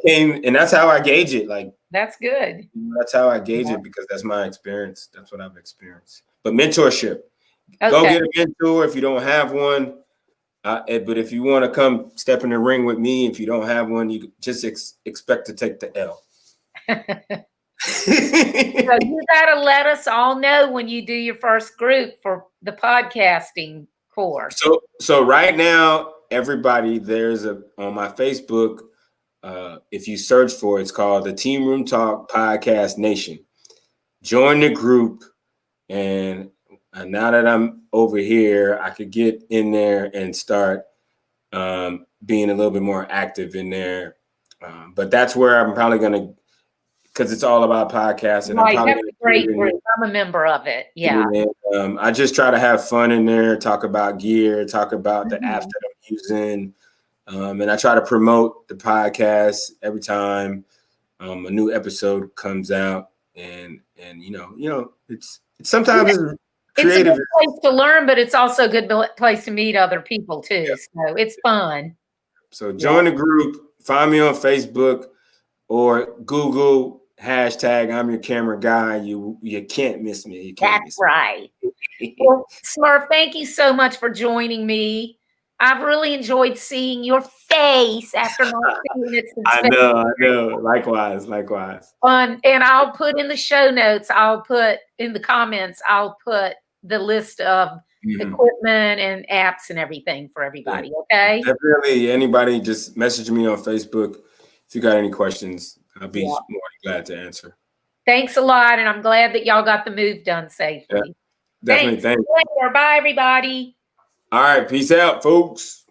[SPEAKER 2] And that's how I gauge it. Like,
[SPEAKER 1] that's good.
[SPEAKER 2] That's how I gauge it, because that's my experience. That's what I've experienced. But mentorship, go get a mentor if you don't have one. But if you want to come step in the ring with me, if you don't have one, you just expect to take the L.
[SPEAKER 1] So you got to let us all know when you do your first group for the podcasting course.
[SPEAKER 2] So right now, everybody, there's on my Facebook, if you search for it, it's called the Team Room Talk Podcast Nation. Join the group, and now that I'm over here, I could get in there and start being a little bit more active in there. But that's where I'm probably going to, because it's all about podcasting.
[SPEAKER 1] Right, that's a great group. I'm a member of it. Yeah.
[SPEAKER 2] And, I just try to have fun in there, talk about gear, talk about the apps that I'm using. And I try to promote the podcast every time a new episode comes out. And you know, it's sometimes it's creative.
[SPEAKER 1] It's a good place to learn, but it's also a good place to meet other people too. Yeah. So it's fun.
[SPEAKER 2] So join the group, find me on Facebook or Google hashtag I'm your camera guy. You can't miss me. You can't miss
[SPEAKER 1] right. Well, Smurf, thank you so much for joining me. I've really enjoyed seeing your face after not seeing it since
[SPEAKER 2] I know. Likewise.
[SPEAKER 1] And I'll put in the show notes, I'll put in the comments, I'll put the list of equipment and apps and everything for everybody. Okay.
[SPEAKER 2] Definitely. Anybody, just message me on Facebook if you got any questions. I'll be more than glad to answer.
[SPEAKER 1] Thanks a lot. And I'm glad that y'all got the move done safely.
[SPEAKER 2] Yeah, definitely. Thanks.
[SPEAKER 1] Bye, everybody.
[SPEAKER 2] All right. Peace out, folks.